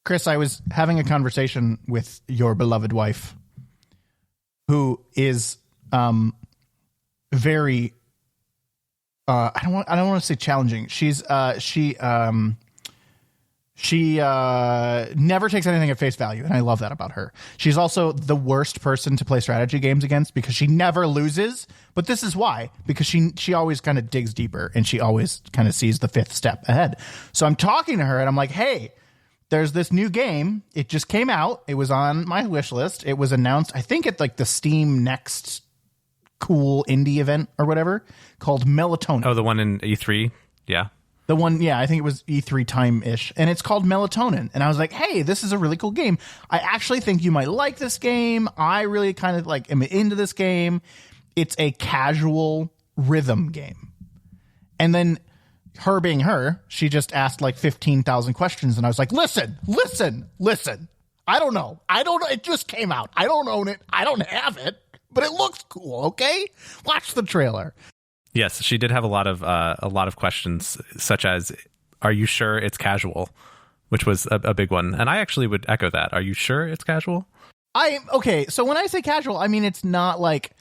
Chris, I was having a conversation with your beloved wife, who is very I don't want to say challenging. She never takes anything at face value, and I love that about her. She's also the worst person to play strategy games against because she never loses. But this is why, because she always kind of digs deeper, and she always kind of sees the fifth step ahead. So I'm talking to her, and I'm like, hey, there's this new game. It just came out. It was on my wish list. It was announced, I think, at like the Steam Next cool indie event or whatever, called Melatonin. Oh, the one in E3? Yeah. The one, yeah, I think it was E3 time-ish, and it's called Melatonin. And I was like, hey, this is a really cool game. I actually think you might like this game. I really kind of like am into this game. It's a casual rhythm game. And then her being her, she just asked like 15,000 questions, and I was like, listen. I don't know. It just came out. I don't own it. I don't have it, but it looks cool, okay? Watch the trailer. Yes, she did have a lot of questions, such as, "Are you sure it's casual?" Which was a big one, and I actually would echo that. Are you sure it's casual? Okay. So when I say casual, I mean it's not like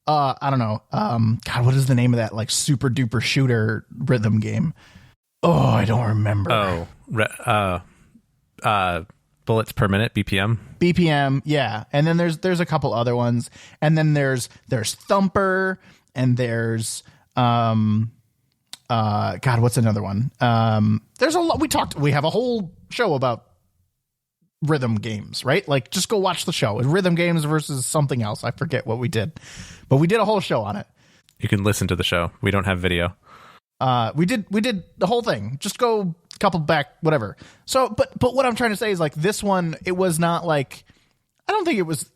I don't know. God, what is the name of that like super duper shooter rhythm game? Oh, I don't remember. Bullets per minute, BPM. BPM, yeah. And then there's a couple other ones, and then there's Thumper. And there's, God, what's another one? There's a lot. We have a whole show about rhythm games, right? Like, just go watch the show. Rhythm games versus something else. I forget what we did, but we did a whole show on it. You can listen to the show. We don't have video. We did the whole thing. Just go a couple back, whatever. So, but what I'm trying to say is like this one, it was not like, I don't think it was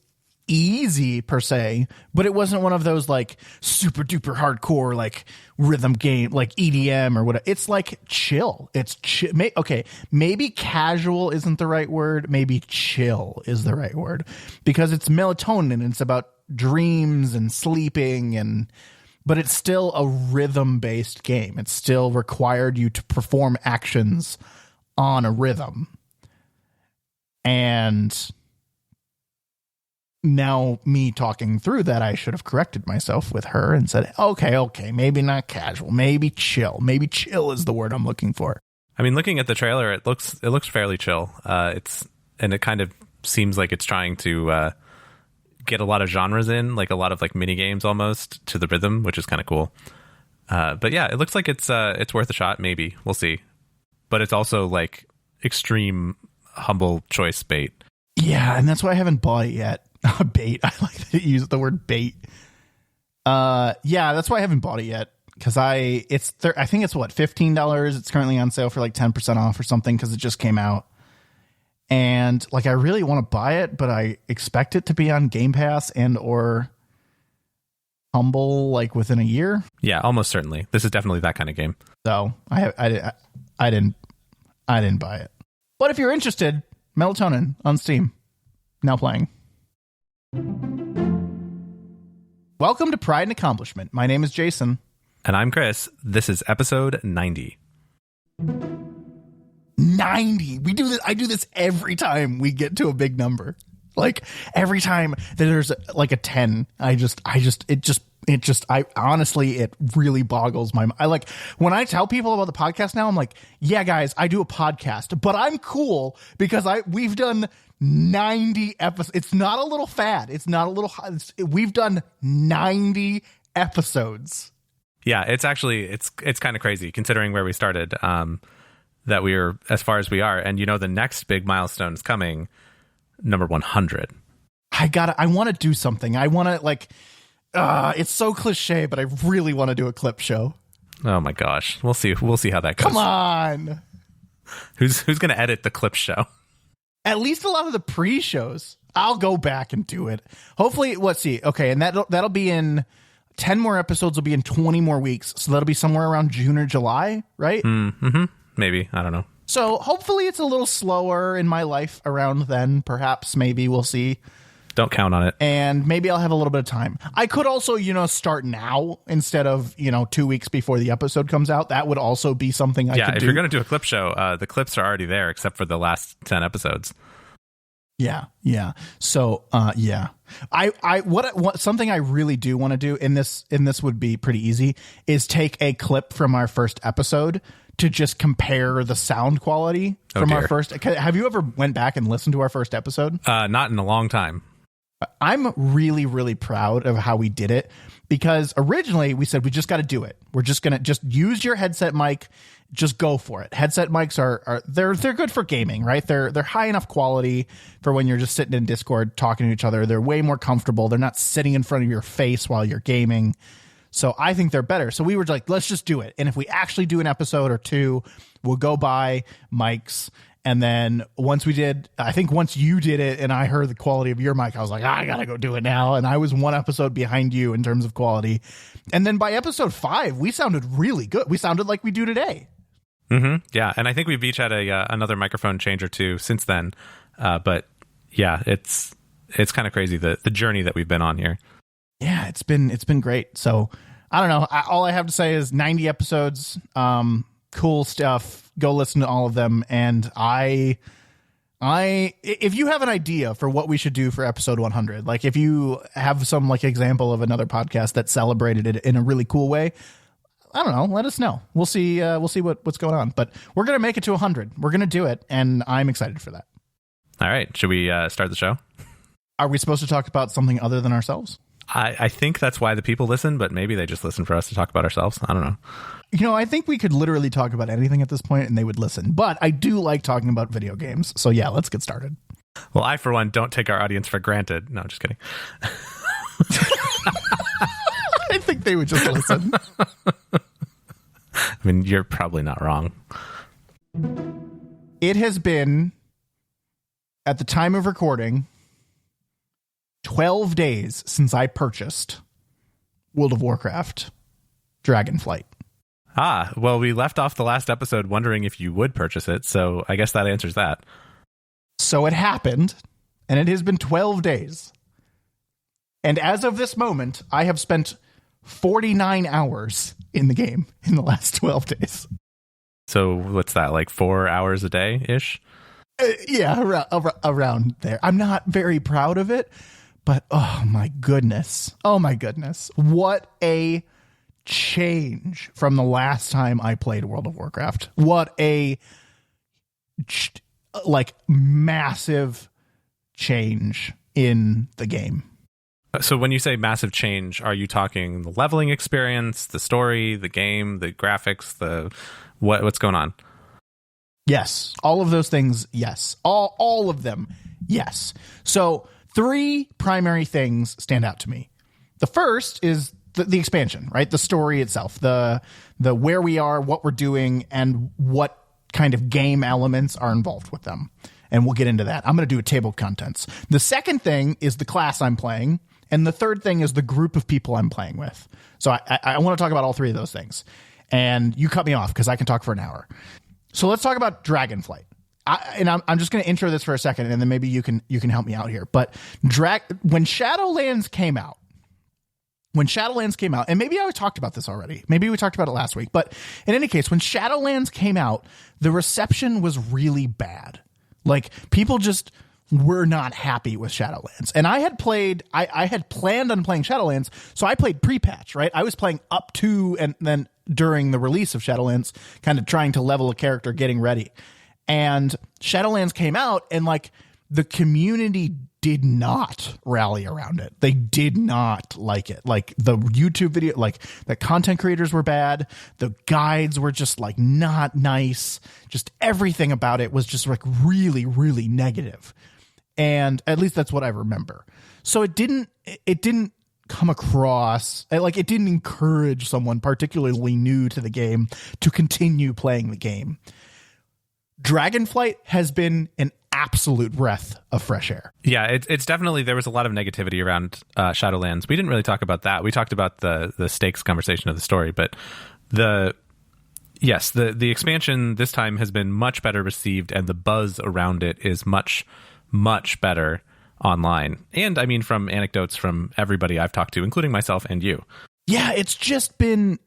easy per se, but it wasn't one of those like super duper hardcore like rhythm game like EDM or whatever. It's like chill. It's chill. Okay, maybe casual isn't the right word. Maybe chill is the right word, because it's melatonin and it's about dreams and sleeping, but it's still a rhythm based game. It still required you to perform actions on a rhythm. And now me talking through that, I should have corrected myself with her and said, okay, maybe not casual, maybe chill. Maybe chill is the word I'm looking for. I mean, looking at the trailer, it looks fairly chill. It kind of seems like it's trying to get a lot of genres in, like a lot of like mini games almost to the rhythm, which is kind of cool. But yeah, it looks like it's worth a shot. Maybe we'll see. But it's also like extreme humble choice bait. Yeah, and that's why I haven't bought it yet. Bait. I like that you use the word bait. Yeah, that's why I haven't bought it yet, because I think it's what, $15. It's currently on sale for like 10% off or something, because it just came out. And like I really want to buy it, but I expect it to be on Game Pass and or Humble like within a year. Yeah, almost certainly. This is definitely that kind of game. So I didn't buy it. But if you're interested, Melatonin on Steam, now playing. Welcome to Pride and Accomplishment. My name is Jason. And I'm Chris. This is episode 90. 90. We do this. I do this every time we get to a big number. Like every time that there's like a 10, it honestly, it really boggles my mind. I like when I tell people about the podcast now, I'm like, yeah, guys, I do a podcast, but I'm cool because we've done 90 episodes. It's not a little fad. It's not a little. We've done 90 episodes. Yeah, it's actually it's kind of crazy considering where we started. That we are as far as we are, and the next big milestone is coming, number 100. I want to do something. I want to like. It's so cliche, but I really want to do a clip show. Oh my gosh, we'll see how that goes. Come on, who's gonna edit the clip show? At least a lot of the pre-shows. I'll go back and do it. Hopefully, let's see. Okay, and that'll be in 10 more episodes. Will be in 20 more weeks, so that'll be somewhere around June or July, right? Mm-hmm. Maybe, I don't know. So hopefully, it's a little slower in my life around then. Perhaps, maybe we'll see. Don't count on it. And maybe I'll have a little bit of time. I could also, start now instead of, 2 weeks before the episode comes out. That would also be something I could do. Yeah, if you're going to do a clip show, the clips are already there except for the last 10 episodes. Yeah. So, yeah. What something I really do want to do in this would be pretty easy is take a clip from our first episode to just compare the sound quality from our first. Have you ever went back and listened to our first episode? Not in a long time. I'm really, really proud of how we did it, because originally we said we just got to do it. We're just going to just use your headset mic. Just go for it. Headset mics they're good for gaming, right? They're high enough quality for when you're just sitting in Discord talking to each other. They're way more comfortable. They're not sitting in front of your face while you're gaming. So I think they're better. So we were like, let's just do it. And if we actually do an episode or two, we'll go buy mics. And then once you did it and I heard the quality of your mic, I was like, I got to go do it now. And I was one episode behind you in terms of quality. And then by episode 5, we sounded really good. We sounded like we do today. Mm-hmm. Yeah. And I think we've each had another microphone change or two since then. But yeah, it's kind of crazy, the journey that we've been on here. Yeah, it's been great. So I don't know. All I have to say is 90 episodes, cool stuff. Go listen to all of them. And if you have an idea for what we should do for episode 100, like if you have some like example of another podcast that celebrated it in a really cool way, I don't know, let us know. We'll see what's going on, but we're going to make it to 100. We're going to do it. And I'm excited for that. All right. Should we start the show? Are we supposed to talk about something other than ourselves? I think that's why the people listen, but maybe they just listen for us to talk about ourselves. I don't know. I think we could literally talk about anything at this point and they would listen. But I do like talking about video games. So yeah, let's get started. Well, I, for one, don't take our audience for granted. No, just kidding. I think they would just listen. I mean, you're probably not wrong. It has been, at the time of recording, 12 days since I purchased World of Warcraft Dragonflight. Well, we left off the last episode wondering if you would purchase it, so I guess that answers that. So it happened, and it has been 12 days. And as of this moment, I have spent 49 hours in the game in the last 12 days. So what's that, like 4 hours a day-ish? Yeah, around there. I'm not very proud of it, but oh my goodness. What a change from the last time I played World of Warcraft. What a massive change in the game. So when you say massive change, are you talking the leveling experience, the story, the game, the graphics, what's going on? Yes. All of those things. Yes. All of them. Yes. So 3 primary things stand out to me. The first is the expansion, right? The story itself, the where we are, what we're doing, and what kind of game elements are involved with them. And we'll get into that. I'm going to do a table of contents. The second thing is the class I'm playing. And the third thing is the group of people I'm playing with. So I want to talk about all 3 of those things. And you cut me off because I can talk for an hour. So let's talk about Dragonflight. I'm just going to intro this for a second, and then maybe you can help me out here. But when Shadowlands came out, and maybe I talked about this already. Maybe we talked about it last week. But in any case, when Shadowlands came out, the reception was really bad. Like, people just were not happy with Shadowlands. And I had planned on playing Shadowlands, so I played pre-patch, right? I was playing up to and then during the release of Shadowlands, kind of trying to level a character, getting ready. And Shadowlands came out, and like the community did not rally around it. They did not like it. Like the YouTube video, like the content creators were bad. The guides were just like not nice. Just everything about it was just like really, really negative. And at least that's what I remember. So it didn't come across like it didn't encourage someone particularly new to the game to continue playing the game. Dragonflight has been an absolute breath of fresh air. Yeah, it's definitely, there was a lot of negativity around Shadowlands. We didn't really talk about that. We talked about the stakes conversation of the story, but the expansion this time has been much better received, and the buzz around it is much, much better online. And I mean, from anecdotes from everybody I've talked to, including myself and you. Yeah, it's been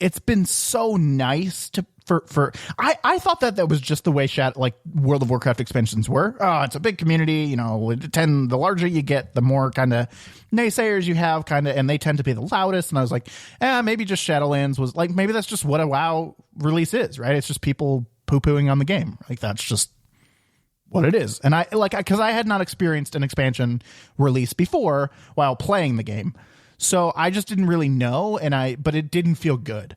so nice to I thought that was just the way World of Warcraft expansions were. Oh, it's a big community, the larger you get, the more kind of naysayers you have, and they tend to be the loudest. And I was like, maybe just Shadowlands was like, maybe that's just what a WoW release is, right? It's just people poo-pooing on the game. Like, that's just what it is. And because I had not experienced an expansion release before while playing the game. So I just didn't really know, but it didn't feel good.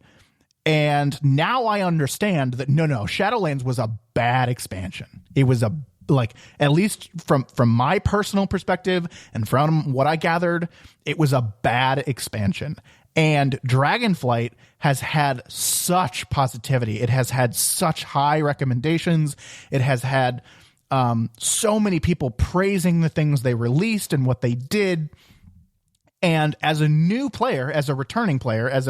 And now I understand that no, Shadowlands was a bad expansion. It was at least from my personal perspective and from what I gathered, it was a bad expansion. And Dragonflight has had such positivity. It has had such high recommendations. It has had so many people praising the things they released and what they did. And as a new player, as a returning player, as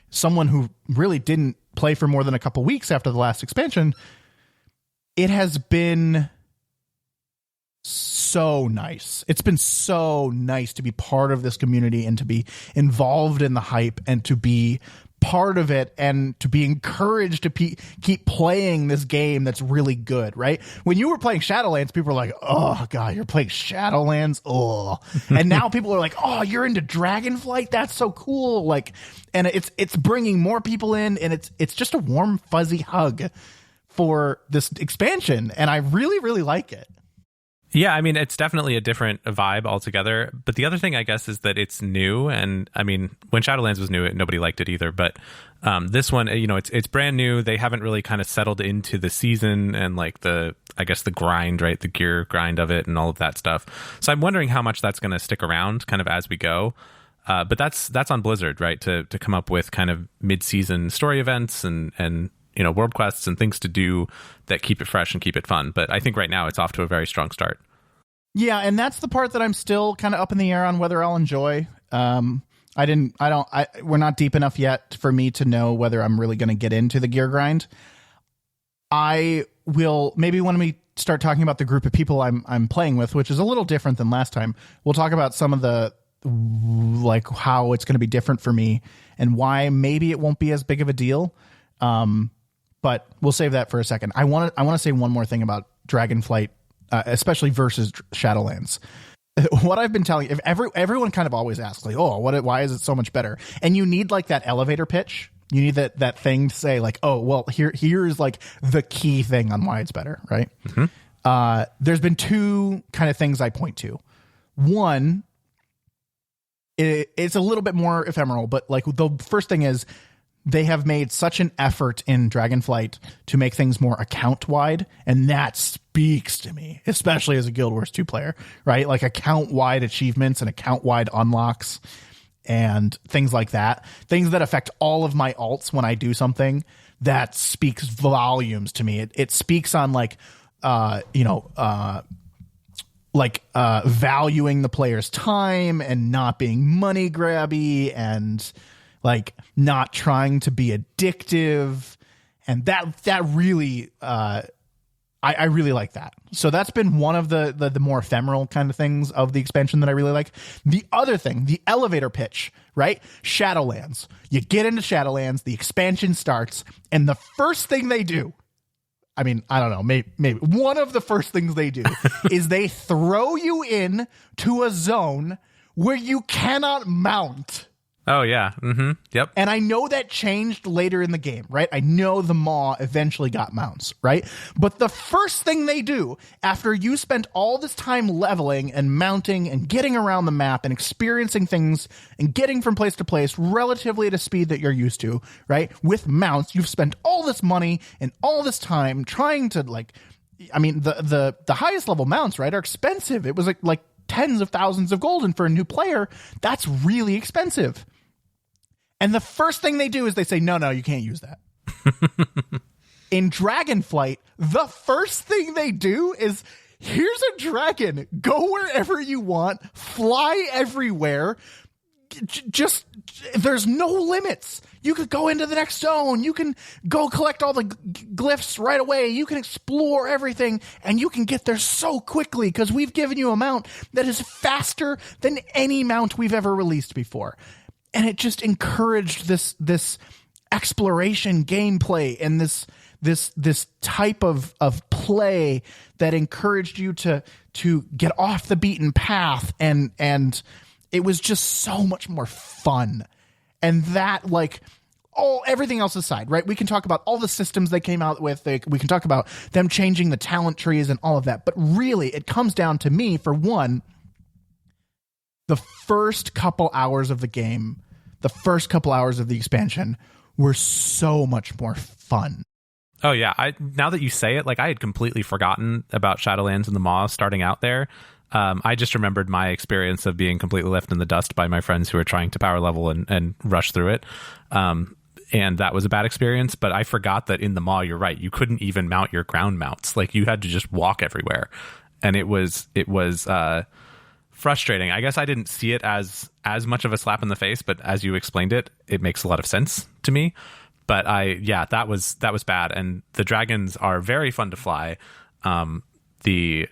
someone who really didn't play for more than a couple weeks after the last expansion, it has been so nice. It's been so nice to be part of this community and to be involved in the hype and to be part of it and to be encouraged to keep playing this game that's really good, right? When you were playing Shadowlands, people were like, oh god, you're playing Shadowlands, oh. And now people are like, oh, you're into Dragonflight, that's so cool. Like, and it's bringing more people in, and it's just a warm fuzzy hug for this expansion, and I really, really like it. Yeah, I mean, it's definitely a different vibe altogether. But the other thing, I guess, is that it's new. And I mean, when Shadowlands was new, nobody liked it either. But this one, it's brand new. They haven't really kind of settled into the season and like the grind, right? The gear grind of it and all of that stuff. So I'm wondering how much that's going to stick around kind of as we go. But that's on Blizzard, right? To come up with kind of mid-season story events and world quests and things to do that keep it fresh and keep it fun. But I think right now it's off to a very strong start. Yeah, and that's the part that I'm still kind of up in the air on whether I'll enjoy. We're not deep enough yet for me to know whether I'm really going to get into the gear grind. I will maybe when we start talking about the group of people I'm playing with, which is a little different than last time. We'll talk about some of the like how it's going to be different for me and why maybe it won't be as big of a deal. But we'll save that for a second. I want to say one more thing about Dragonflight, especially versus Shadowlands. What I've been telling, if everyone kind of always asks, like, oh, why is it so much better? And you need like that elevator pitch. You need that thing to say like, oh, well, here's like the key thing on why it's better, right? Mm-hmm. There's been two kind of things I point to. One, it's a little bit more ephemeral, but like the first thing is, they have made such an effort in Dragonflight to make things more account-wide, and that speaks to me, especially as a Guild Wars 2 player, right? Like account-wide achievements and account-wide unlocks and things like that. Things that affect all of my alts when I do something, that speaks volumes to me. It speaks on valuing the player's time and not being money grabby and like not trying to be addictive. And that really, I really like that. So that's been one of the more ephemeral kind of things of the expansion that I really like. The other thing, the elevator pitch, right? Shadowlands. You get into Shadowlands, the expansion starts, and the first thing they do, I mean, I don't know, maybe one of the first things they do is they throw you in to a zone where you cannot mount. Oh, yeah. Mm-hmm. Yep. And I know that changed later in the game, right? I know the Maw eventually got mounts, right? But the first thing they do after you spent all this time leveling and mounting and getting around the map and experiencing things and getting from place to place relatively at a speed that you're used to, right? With mounts, you've spent all this money and all this time trying to the highest level mounts, right, are expensive. It was like tens of thousands of gold, and for a new player, that's really expensive. And the first thing they do is they say, no, you can't use that. In Dragonflight, the first thing they do is, here's a dragon. Go wherever you want. Fly everywhere. just there's no limits. You could go into the next zone. You can go collect all the glyphs right away. You can explore everything, and you can get there so quickly because we've given you a mount that is faster than any mount we've ever released before. And it just encouraged this exploration gameplay and this type of play that encouraged you to get off the beaten path, and it was just so much more fun. And that, like, everything else aside, right? We can talk about all the systems they came out with. We can talk about them changing the talent trees and all of that. But really, it comes down to me, for one, the first couple hours of the game, the first couple hours of the expansion were so much more fun. Oh yeah, now that you say it, like, I had completely forgotten about Shadowlands and the Maw starting out there. I just remembered my experience of being completely left in the dust by my friends who were trying to power level and rush through it. And that was a bad experience, but I forgot that in the Maw, you're right, you couldn't even mount your ground mounts. Like, you had to just walk everywhere. And it was frustrating. I guess I didn't see it as much of a slap in the face, but as you explained it, it makes a lot of sense to me. But that was bad. And the dragons are very fun to fly. The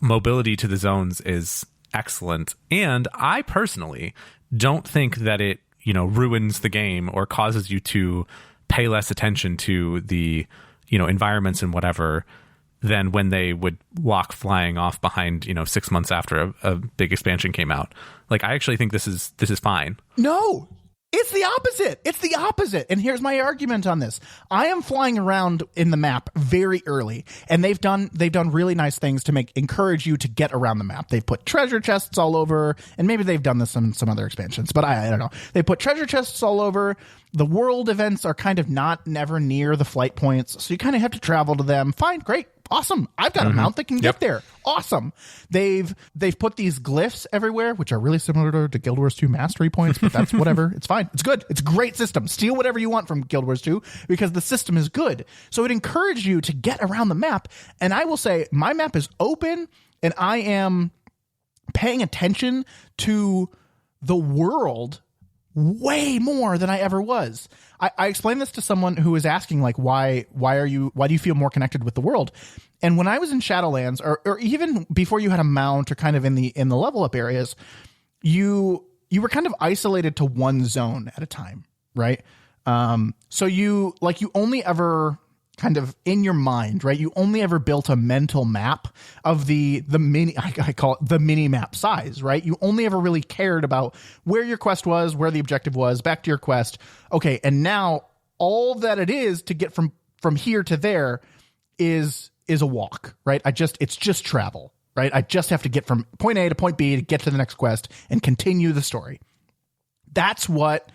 mobility to the zones is excellent. And I personally don't think that it, ruins the game or causes you to pay less attention to the, environments and whatever than when they would walk flying off behind, 6 months after a big expansion came out. Like, I actually think this is fine. No. It's the opposite. It's the opposite. And here's my argument on this. I am flying around in the map very early, and they've done really nice things to encourage you to get around the map. They've put treasure chests all over, and maybe they've done this in some other expansions, but I don't know. They put treasure chests all over. The world events are kind of never near the flight points, so you kind of have to travel to them. Fine, great. Awesome. I've got a mount that can get there. Awesome. They've put these glyphs everywhere, which are really similar to Guild Wars 2 mastery points, but that's whatever. It's fine. It's good. It's a great system. Steal whatever you want from Guild Wars 2 because the system is good. So it encouraged you to get around the map. And I will say my map is open, and I am paying attention to the world way more than I ever was. I explained this to someone who was asking, like, why do you feel more connected with the world? And when I was in Shadowlands, or even before you had a mount, or kind of in the level up areas, you were kind of isolated to one zone at a time, right? So you only ever kind of in your mind, right? You only ever built a mental map of the mini, I call it the mini map size, right? You only ever really cared about where your quest was, where the objective was, back to your quest. Okay. And now all that it is to get from here to there is a walk, right? It's just travel, right? I just have to get from point A to point B to get to the next quest and continue the story. That's what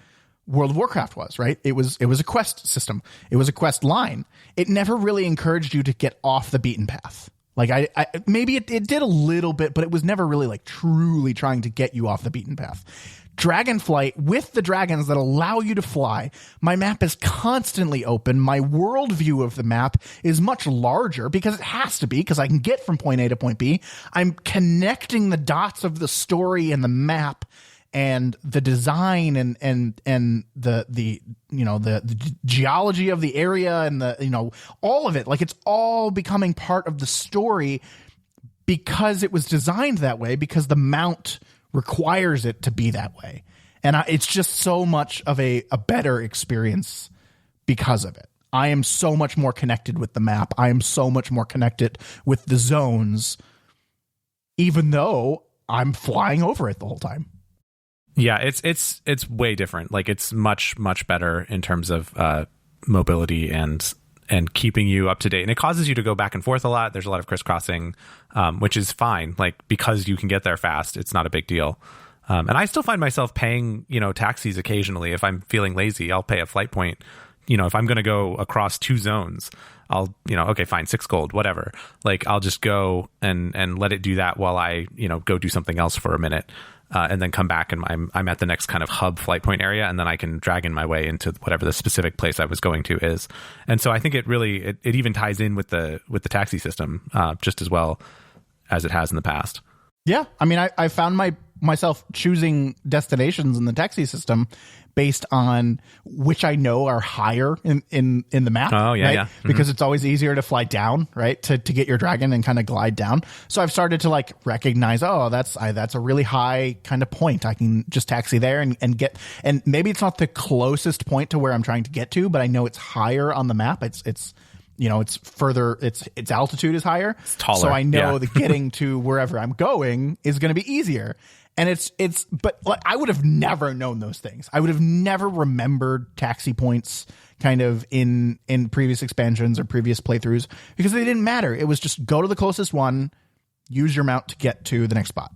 World of Warcraft was, right? It was a quest system. It was a quest line. It never really encouraged you to get off the beaten path. Like I maybe it did a little bit, but it was never really like truly trying to get you off the beaten path. Dragonflight, with the dragons that allow you to fly, my map is constantly open. My worldview of the map is much larger because it has to be, because I can get from point A to point B. I'm connecting the dots of the story and the map and the design and the geology of the area and all of it. Like, it's all becoming part of the story because it was designed that way, because the mount requires it to be that way. And it's just so much of a better experience because of it. I am so much more connected with the map. I am so much more connected with the zones, even though I'm flying over it the whole time. Yeah, it's way different. Like, it's much better in terms of mobility and keeping you up to date. And it causes you to go back and forth a lot. There's a lot of crisscrossing, which is fine. Like, because you can get there fast, it's not a big deal. And I still find myself paying, taxis occasionally. If I'm feeling lazy, I'll pay a flight point. If I'm going to go across 2 zones, I'll, okay, fine, 6 gold, whatever. Like, I'll just go and let it do that while I, go do something else for a minute. And then come back, and I'm at the next kind of hub flight point area, and then I can dragon my way into whatever the specific place I was going to is. And so I think it really it even ties in with the taxi system just as well as it has in the past. Yeah, I mean, I found myself choosing destinations in the taxi system based on which I know are higher in the map. Oh, yeah, right? yeah. Mm-hmm. Because it's always easier to fly down, right? To get your dragon and kind of glide down. So I've started to like recognize, oh, that's a really high kind of point. I can just taxi there and get, and maybe it's not the closest point to where I'm trying to get to, but I know it's higher on the map. It's you know, it's further, its altitude is higher. It's taller. So I know that getting to wherever I'm going is going to be easier. And but like, I would have never known those things. I would have never remembered taxi points kind of in previous expansions or previous playthroughs because they didn't matter. It was just go to the closest one, use your mount to get to the next spot.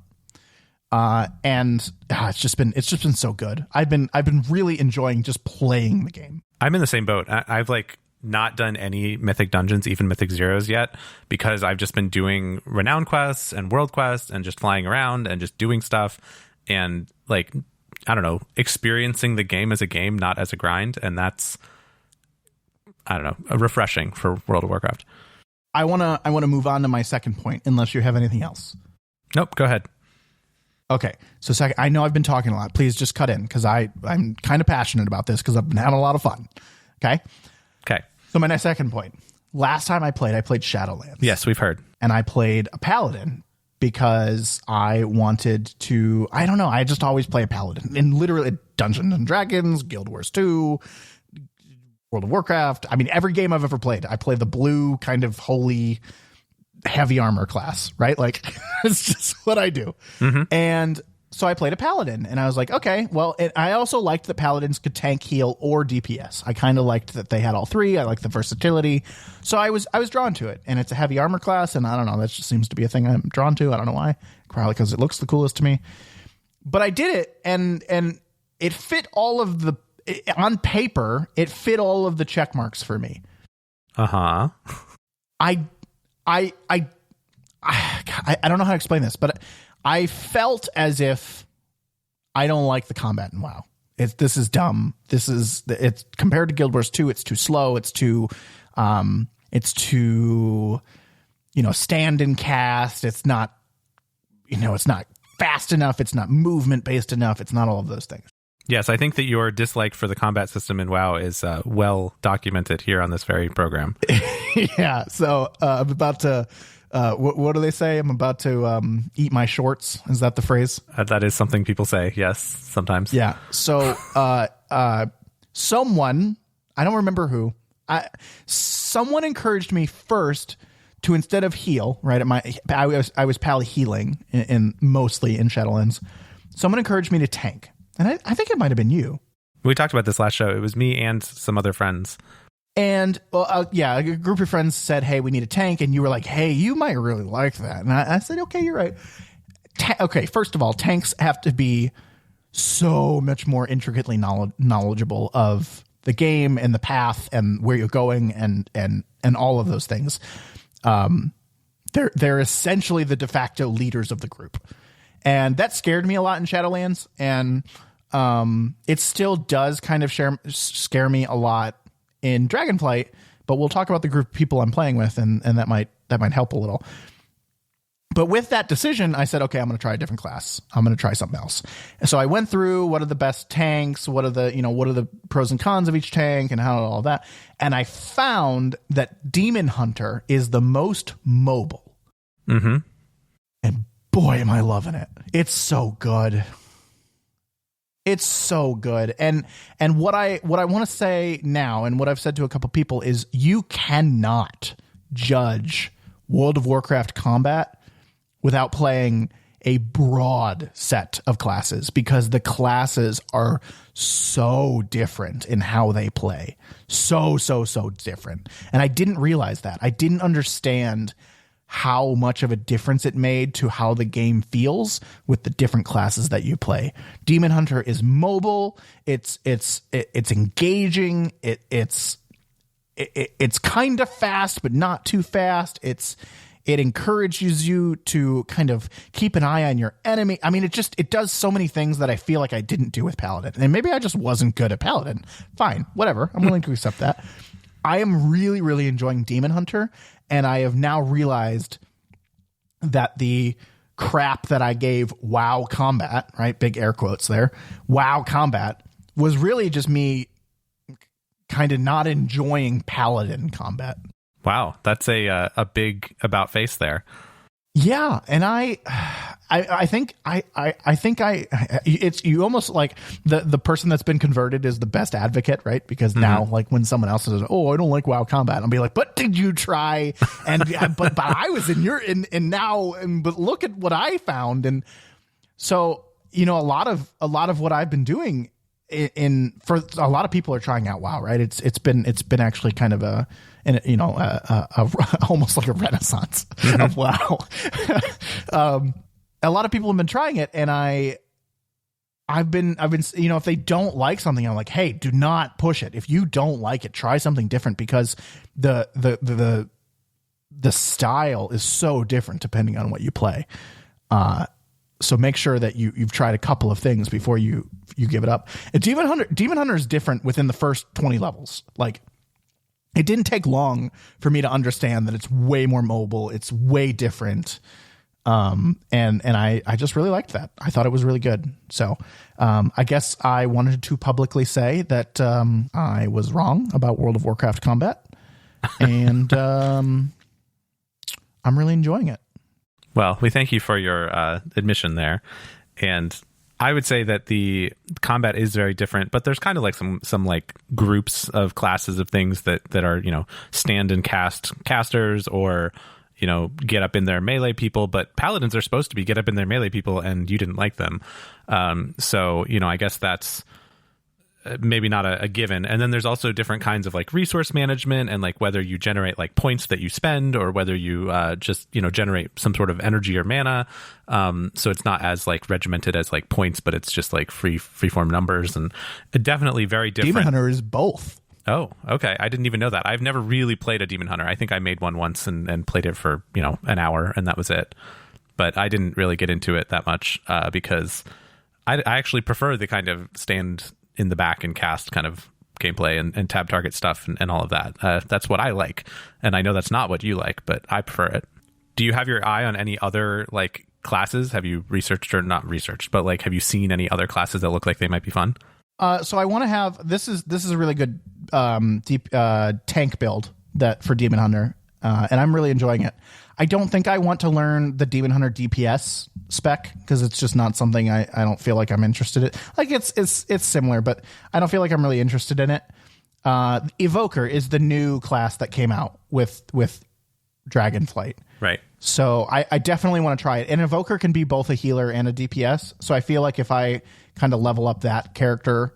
It's just been so good. I've been really enjoying just playing the game. I'm in the same boat. I've like not done any mythic dungeons, even mythic zeros yet, because I've just been doing renown quests and world quests and just flying around and just doing stuff and like, I don't know, experiencing the game as a game, not as a grind. And that's, I don't know, refreshing for World of Warcraft. I want to move on to my second point, unless you have anything else. Nope. Go ahead. Okay. So second, I know I've been talking a lot. Please just cut in because I'm kind of passionate about this because I've been having a lot of fun. Okay. Okay. So my next second point. Last time I played Shadowlands. Yes, we've heard. And I played a paladin because I wanted to, I don't know, I just always play a paladin. In literally Dungeons and Dragons, Guild Wars 2, World of Warcraft. I mean, every game I've ever played, I play the blue kind of holy heavy armor class, right? Like it's just what I do. Mm-hmm. And so I played a paladin and I was like, okay, well, I also liked that paladins could tank, heal, or DPS. I kind of liked that they had all three. I liked the versatility. So I was drawn to it, and it's a heavy armor class. And I don't know, that just seems to be a thing I'm drawn to. I don't know why, probably because it looks the coolest to me, but I did it. And it fit all of on paper, it fit all of the check marks for me. Uh-huh. I don't know how to explain this, but I felt as if I don't like the combat in WoW. This is dumb. It's compared to Guild Wars 2. It's too slow. It's too, stand and cast. It's not, it's not fast enough. It's not movement based enough. It's not all of those things. Yes, I think that your dislike for the combat system in WoW is well documented here on this very program. Yeah. So I'm about to. What do they say? I'm about to eat my shorts. Is that the phrase? That is something people say. Yes, sometimes. Yeah. So someone, I don't remember who, someone encouraged me first to, instead of heal, right? I was pally healing in mostly in Shadowlands. Someone encouraged me to tank. And I think it might have been you. We talked about this last show. It was me and some other friends. And a group of friends said, hey, we need a tank. And you were like, hey, you might really like that. And I said, okay, you're right. Okay, first of all, tanks have to be so much more intricately knowledgeable of the game and the path and where you're going and all of those things. They're essentially the de facto leaders of the group. And that scared me a lot in Shadowlands. And it still does kind of scare me a lot in Dragonflight, but we'll talk about the group of people I'm playing with, and that might help a little. But with that decision, I said, okay, I'm going to try a different class. I'm going to try something else. And so I went through what are the best tanks, what are the pros and cons of each tank, and how all that. And I found that Demon Hunter is the most mobile. Mm-hmm. And boy, am I loving it. It's so good. It's so good. And what I want to say now, and what I've said to a couple people, is you cannot judge World of Warcraft combat without playing a broad set of classes, because the classes are so different in how they play. So different. And I didn't realize that. I didn't understand how much of a difference it made to how the game feels with the different classes that you play. Demon Hunter is mobile. It's engaging. It's kind of fast, but not too fast. It encourages you to kind of keep an eye on your enemy. I mean, it does so many things that I feel like I didn't do with Paladin. And maybe I just wasn't good at Paladin. Fine, whatever. I'm willing to accept that. I am really, really enjoying Demon Hunter. And I have now realized that the crap that I gave WoW combat, right? Big air quotes there. WoW combat was really just me kind of not enjoying Paladin combat. Wow, that's a big about face there. Yeah, and I think it's you almost like the person that's been converted is the best advocate, right? Because now, like when someone else says, "Oh, I don't like WoW combat," I'll be like, "But did you try?" And but I was in your and now but look at what I found, and so a lot of what I've been doing for a lot of people are trying out WoW, right? It's been actually kind of a almost like a renaissance of WoW. A lot of people have been trying it, and I've been if they don't like something, I'm like, hey, do not push it. If you don't like it, try something different, because the style is so different depending on what you play. So make sure that you've tried a couple of things before you give it up. And Demon Hunter is different within the first 20 levels. Like, it didn't take long for me to understand that it's way more mobile. It's way different. And I just really liked that. I thought it was really good. So, I guess I wanted to publicly say that, I was wrong about World of Warcraft combat, and, I'm really enjoying it. Well, we thank you for your admission there. And I would say that the combat is very different, but there's kind of like some like groups of classes of things that are, stand and casters, or, get up in their melee people. But paladins are supposed to be get up in their melee people, and you didn't like them. So, I guess that's maybe not a given. And then there's also different kinds of like resource management, and like whether you generate like points that you spend, or whether you just generate some sort of energy or mana. So it's not as like regimented as like points, but it's just like freeform numbers, and definitely very different. Demon Hunter is both. Oh, okay. I didn't even know that. I've never really played a Demon Hunter. I think I made one once and played it for an hour, and that was it. But I didn't really get into it that much because I actually prefer the kind of stand in the back and cast kind of gameplay and tab target stuff and all of that. That's what I like. And I know that's not what you like, but I prefer it. Do you have your eye on any other like classes? Have you researched, or not researched, but like, have you seen any other classes that look like they might be fun? So I want to have, this is a really good, deep, tank build that for Demon Hunter. And I'm really enjoying it. I don't think I want to learn the Demon Hunter DPS spec, because it's just not something I don't feel like I'm interested in. Like it's similar, but I don't feel like I'm really interested in it. Evoker is the new class that came out with Dragonflight. Right. So I definitely want to try it. And Evoker can be both a healer and a DPS. So I feel like if I kind of level up that character,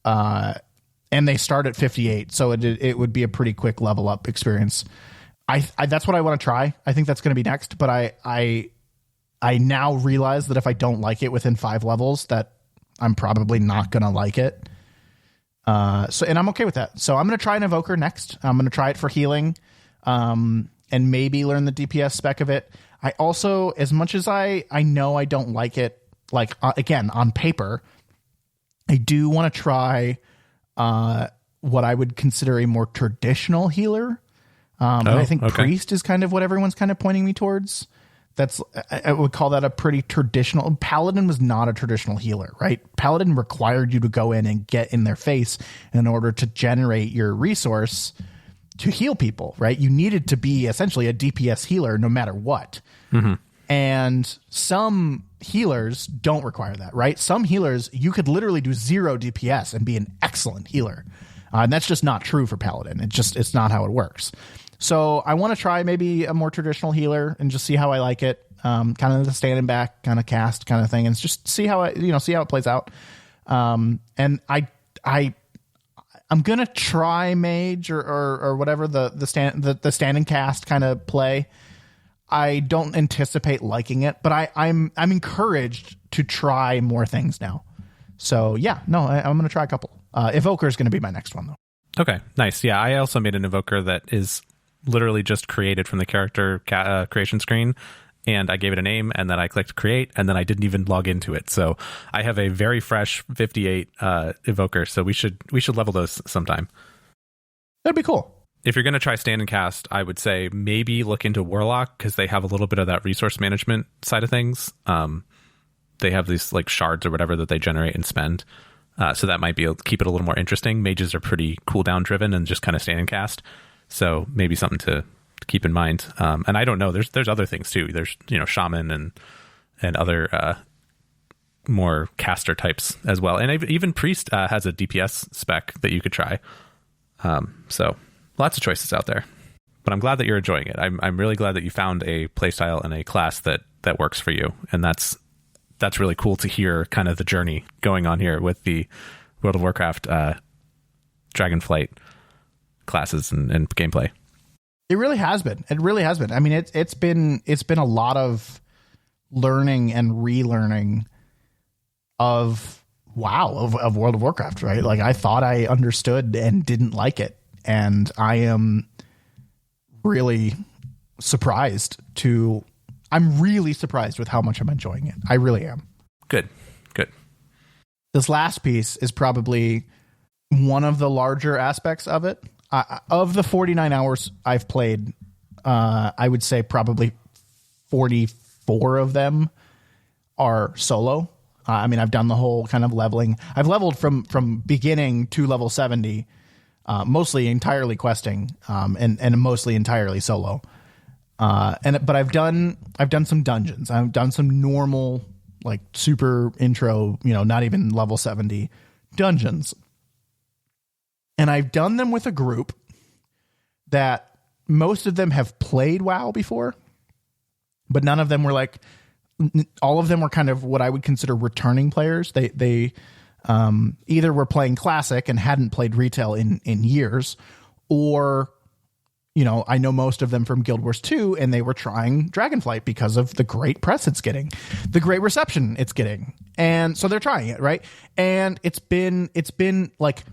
and they start at 58, so it would be a pretty quick level up experience. I that's what I want to try. I think that's going to be next, but I now realize that if I don't like it within 5 levels, that I'm probably not going to like it. And I'm okay with that. So I'm going to try an Evoker next. I'm going to try it for healing, and maybe learn the DPS spec of it. I also, as much as I know I don't like it, like again, on paper, I do want to try what I would consider a more traditional healer. And I think Priest is kind of what everyone's kind of pointing me towards. I would call that a pretty traditional. Paladin was not a traditional healer, right? Paladin required you to go in and get in their face in order to generate your resource to heal people, right? You needed to be essentially a DPS healer no matter what. Mm-hmm. And some healers don't require that, right? Some healers, you could literally do 0 DPS and be an excellent healer. And that's just not true for Paladin. It's not how it works. So I want to try maybe a more traditional healer and just see how I like it. Kind of the standing back, kind of cast kind of thing, and just see how it plays out. And I'm gonna try mage or whatever the standing cast kind of play. I don't anticipate liking it, but I'm encouraged to try more things now. So yeah, no, I'm gonna try a couple. Evoker is gonna be my next one though. Okay, nice. Yeah, I also made an Evoker that is literally just created from the character creation screen, and I gave it a name, and then I clicked create, and then I didn't even log into it. So I have a very fresh 58 Evoker. So we should level those sometime. That'd be cool. If you're going to try stand and cast, I would say maybe look into Warlock because they have a little bit of that resource management side of things. They have these like shards or whatever that they generate and spend. So that might keep it a little more interesting. Mages are pretty cooldown driven and just kind of stand and cast. So maybe something to keep in mind. And I don't know. There's other things too. There's shaman and other more caster types as well. And even priest has a DPS spec that you could try. So lots of choices out there. But I'm glad that you're enjoying it. I'm really glad that you found a playstyle and a class that works for you. And that's really cool to hear kind of the journey going on here with the World of Warcraft Dragonflight classes and gameplay. It really has been. It really has been. I mean, it's been a lot of learning and relearning of World of Warcraft, right? Like I thought I understood and didn't like it. And I am really I'm really surprised with how much I'm enjoying it. I really am. Good. This last piece is probably one of the larger aspects of it. Of the 49 hours I've played, I would say probably 44 of them are solo. I mean, I've done the whole kind of leveling. I've leveled from beginning to level 70, mostly entirely questing, and mostly entirely solo. But I've done some dungeons. I've done some normal, like super intro, not even level 70 dungeons. And I've done them with a group that most of them have played WoW before, but none of them were all of them were kind of what I would consider returning players. They either were playing classic and hadn't played retail in years, or, I know most of them from Guild Wars 2 and they were trying Dragonflight because of the great press it's getting, the great reception it's getting. And so they're trying it. Right. And it's been like,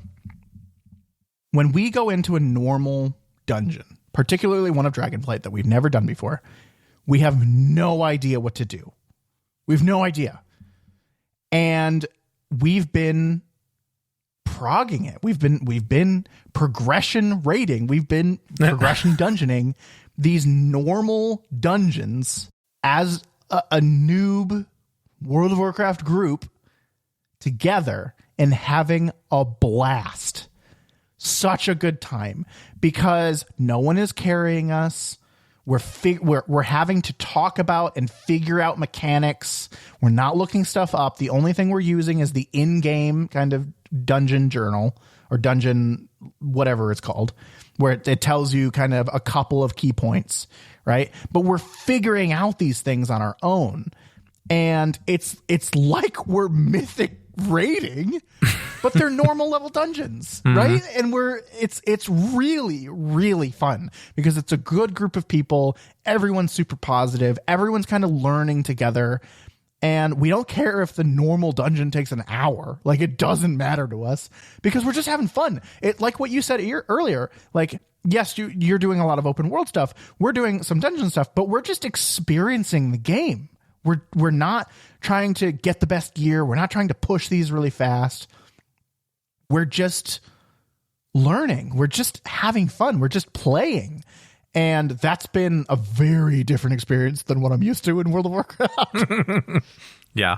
when we go into a normal dungeon, particularly one of Dragonflight that we've never done before, we have no idea what to do. We have no idea. And we've been progging it. We've been progression raiding. We've been progression dungeoning these normal dungeons as a noob World of Warcraft group together and having a blast. Such a good time because no one is carrying us. We're having to talk about and figure out mechanics. We're not looking stuff up. The only thing we're using is the in-game kind of dungeon journal or dungeon, whatever it's called, where it tells you kind of a couple of key points, right? But we're figuring out these things on our own. And it's like we're mythic raiding, but they're normal level dungeons, right? And it's really, really fun because it's a good group of people. Everyone's super positive. Everyone's kind of learning together. And we don't care if the normal dungeon takes an hour. Like, it doesn't matter to us because we're just having fun. It, like what you said earlier, like, yes, you're doing a lot of open world stuff. We're doing some dungeon stuff, but we're just experiencing the game. We're not trying to get the best gear. We're not trying to push these really fast. We're just learning. We're just having fun. We're just playing. And that's been a very different experience than what I'm used to in World of Warcraft. Yeah.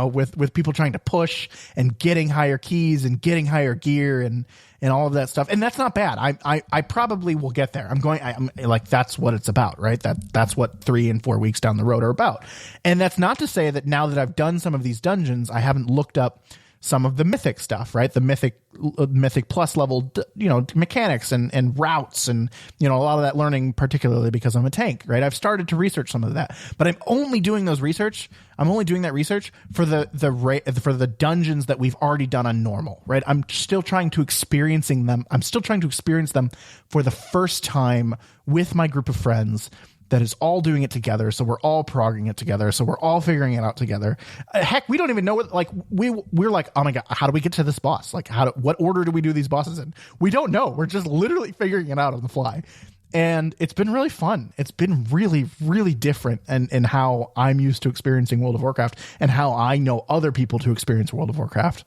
With people trying to push and getting higher keys and getting higher gear and all of that stuff. And that's not bad. I probably will get there. I'm like, that's what it's about, right? That's what 3 and 4 weeks down the road are about. And that's not to say that now that I've done some of these dungeons, I haven't looked up some of the mythic stuff, right? The mythic plus level, mechanics and routes and, a lot of that learning, particularly because I'm a tank, right? I've started to research some of that, but I'm only doing that research for the dungeons that we've already done on normal, right? I'm still trying to experience them for the first time with my group of friends that is all doing it together. So we're all progging it together. So we're all figuring it out together. Heck, we don't even know what, like, we're like, oh my God, how do we get to this boss? Like, what order do we do these bosses in? We don't know. We're just literally figuring it out on the fly. And it's been really fun. It's been really, really different in how I'm used to experiencing World of Warcraft and how I know other people to experience World of Warcraft.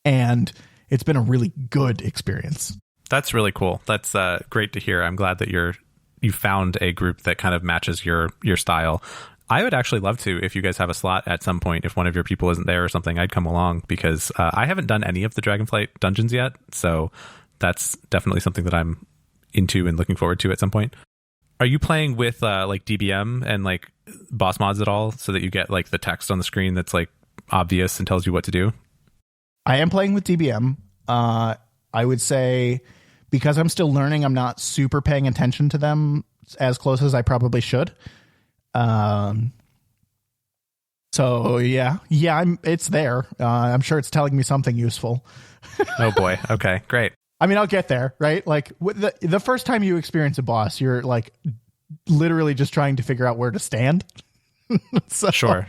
And it's been a really good experience. That's really cool. That's great to hear. I'm glad that you found a group that kind of matches your style. I would actually love to, if you guys have a slot at some point, if one of your people isn't there or something, I'd come along, because I haven't done any of the Dragonflight dungeons yet. So that's definitely something that I'm into and looking forward to at some point. Are you playing with like DBM and like boss mods at all, so that you get like the text on the screen that's like obvious and tells you what to do? I am playing with DBM. I would say, because I'm still learning, I'm not super paying attention to them as close as I probably should. So yeah, it's there. I'm sure it's telling me something useful. Oh boy. Okay, great. I mean, I'll get there, right? Like the first time you experience a boss, you're like literally just trying to figure out where to stand. So, Sure.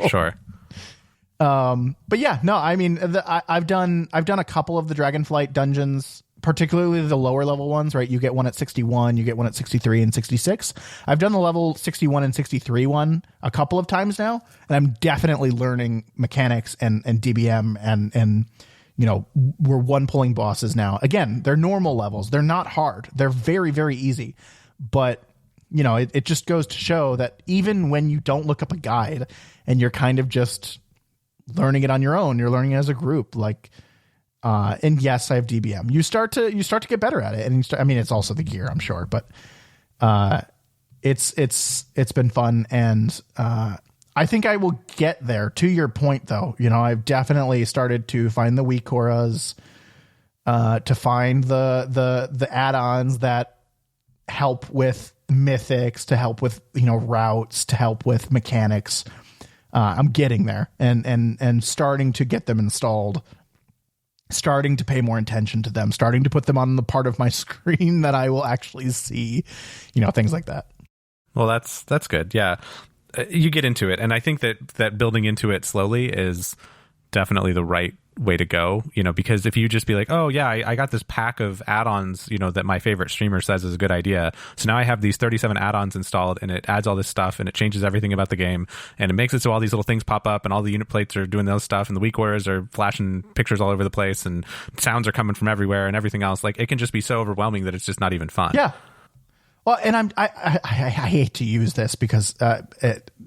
But yeah, no, I mean, I've done a couple of the Dragonflight dungeons, particularly the lower level ones, right? You get one at 61, you get one at 63 and 66. I've done the level 61 and 63 one a couple of times now, and I'm definitely learning mechanics and DBM and you know, we're one pulling bosses now. Again, they're normal levels. They're not hard. They're very, very easy. But, you know, it just goes to show that even when you don't look up a guide and you're kind of just learning it on your own, you're learning it as a group, like, and yes, I have DBM. You start to get better at it, and I mean, it's also the gear, I'm sure, but it's been fun, and I think I will get there. To your point, though, you know, I've definitely started to find the weak auras, to find the add-ons that help with mythics, to help with, you know, routes, to help with mechanics. I'm getting there, and starting to get them installed. Starting to pay more attention to them, starting to put them on the part of my screen that I will actually see, you know, things like that. Well, that's good. Yeah. You get into it. And I think that building into it slowly is definitely the right way to go, you know, because if you just be like, oh yeah, I got this pack of add-ons, you know, that my favorite streamer says is a good idea. So now I have these 37 add-ons installed, and it adds all this stuff, and it changes everything about the game, and it makes it so all these little things pop up, and all the unit plates are doing those stuff, and the weak auras are flashing pictures all over the place, and sounds are coming from everywhere, and everything else. Like, it can just be so overwhelming that it's just not even fun. Yeah. Well, and I hate to use this because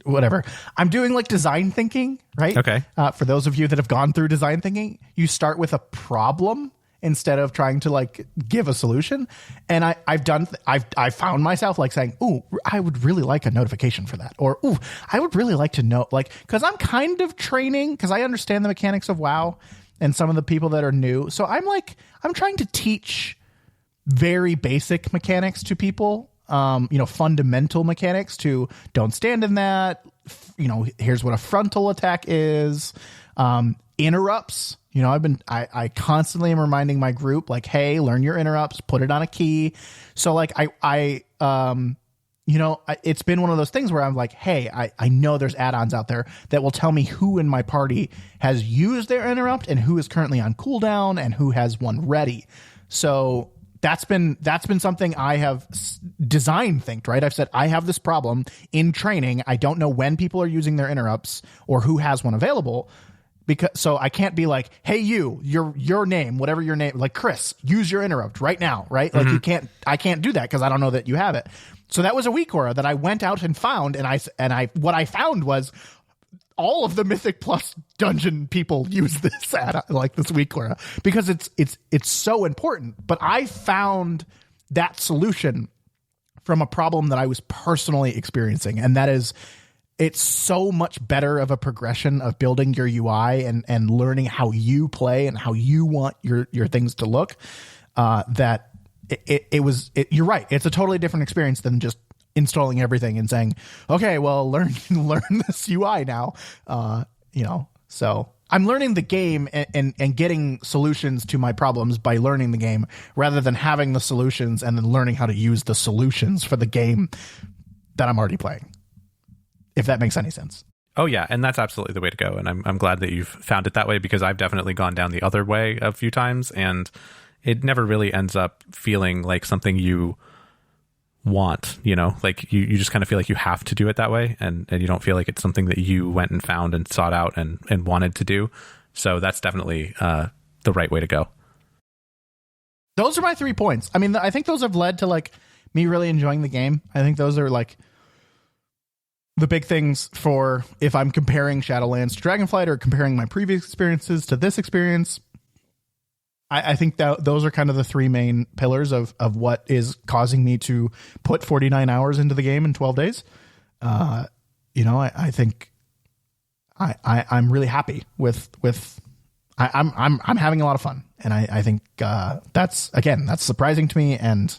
whatever. I'm doing like design thinking, right? Okay. For those of you that have gone through design thinking, you start with a problem instead of trying to like give a solution. And I've found myself like saying, "Ooh, I would really like a notification for that," or "Ooh, I would really like to know," like, because I'm kind of training, because I understand the mechanics of WoW and some of the people that are new. So I'm trying to teach very basic mechanics to people, you know, fundamental mechanics to don't stand in that, you know, here's what a frontal attack is, interrupts, you know, I constantly am reminding my group, like, hey, learn your interrupts, put it on a key. So like, you know, it's been one of those things where I'm like, hey, I know there's add-ons out there that will tell me who in my party has used their interrupt and who is currently on cooldown and who has one ready. So that's been something I have design thinked, right? I've said, I have this problem in training. I don't know when people are using their interrupts or who has one available, so I can't be like, hey, your name, whatever your name, like Chris, use your interrupt right now, right? Like I can't do that because I don't know that you have it. So that was a weak aura that I went out and found, and what I found was all of the Mythic Plus dungeon people use this this weak aura, because it's so important. But I found that solution from a problem that I was personally experiencing, and that is, it's so much better of a progression of building your UI and learning how you play and how you want your things to look, that you're right. It's a totally different experience than just installing everything and saying, okay, well, learn this UI now. You know, so I'm learning the game and getting solutions to my problems by learning the game, rather than having the solutions and then learning how to use the solutions for the game that I'm already playing, if that makes any sense. Oh yeah, and that's absolutely the way to go. And I'm glad that you've found it that way, because I've definitely gone down the other way a few times, and it never really ends up feeling like something you want, you know, like you just kind of feel like you have to do it that way, and you don't feel like it's something that you went and found and sought out and wanted to do. So that's definitely the right way to go. Those are my 3 points. I mean, I think those have led to like me really enjoying the game. I think those are like the big things for if I'm comparing Shadowlands to Dragonflight or comparing my previous experiences to this experience. I think that those are kind of the 3 main pillars of what is causing me to put 49 hours into the game in 12 days. I think I'm really happy with I'm having a lot of fun, and I think that's surprising to me, and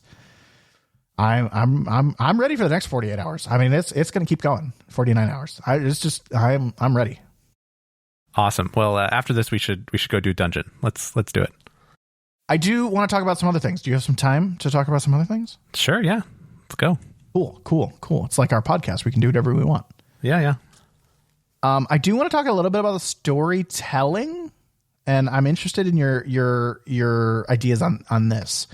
I'm ready for the next 48 hours. I mean, it's going to keep going. 49 hours. I'm ready. Awesome. Well, after this, we should go do dungeon. Let's do it. I do want to talk about some other things. Do you have some time to talk about some other things? Sure. Yeah. Let's go. Cool. It's like our podcast. We can do whatever we want. Yeah. I do want to talk a little bit about the storytelling, and I'm interested in your ideas on this.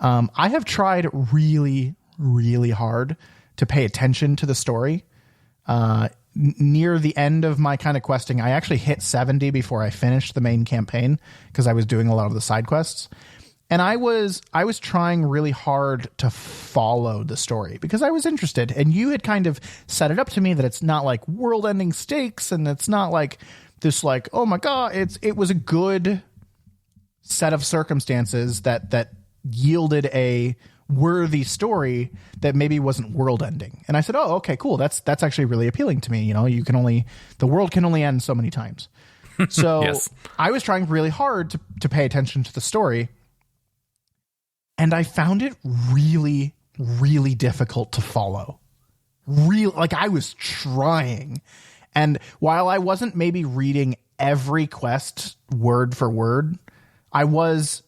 I have tried really, really hard to pay attention to the story. Near the end of my kind of questing, I actually hit 70 before I finished the main campaign because I was doing a lot of the side quests. And I was trying really hard to follow the story because I was interested. And you had kind of set it up to me that it's not like world-ending stakes, and it's not like this like, oh my God, it was a good set of circumstances that yielded a worthy story that maybe wasn't world ending. And I said, oh, okay, cool. That's actually really appealing to me. The world can only end so many times. So yes. I was trying really hard to pay attention to the story, and I found it really, really difficult to follow. I was trying. And while I wasn't maybe reading every quest word for word, I was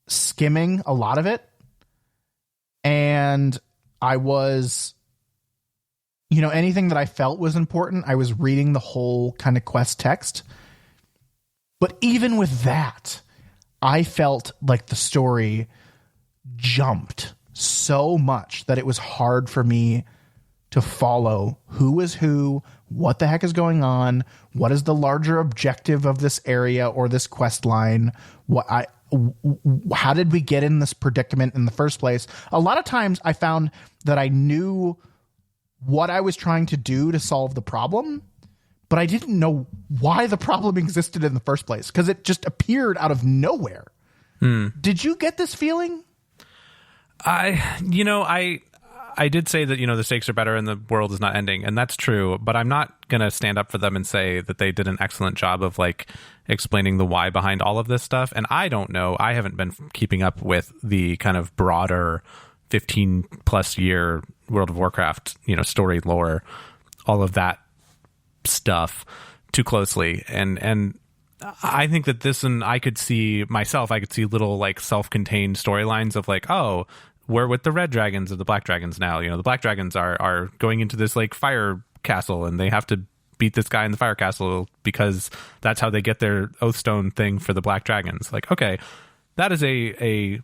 skimming a lot of it. And I was, anything that I felt was important, I was reading the whole kind of quest text. But even with that, I felt like the story jumped so much that it was hard for me to follow who is who, what the heck is going on, what is the larger objective of this area or this quest line, how did we get in this predicament in the first place? A lot of times I found that I knew what I was trying to do to solve the problem, but I didn't know why the problem existed in the first place because it just appeared out of nowhere. Did you get this feeling? I did say that, the stakes are better and the world is not ending, and that's true, but I'm not going to stand up for them and say that they did an excellent job of like explaining the why behind all of this stuff. And I don't know. I haven't been keeping up with the kind of broader 15 plus year World of Warcraft, story lore, all of that stuff too closely. And I think that this, and I could see little like self-contained storylines of like, oh, we're with the red dragons or the black dragons now. The black dragons are going into this like fire castle, and they have to beat this guy in the fire castle because that's how they get their Oathstone thing for the black dragons. Like, okay, that is a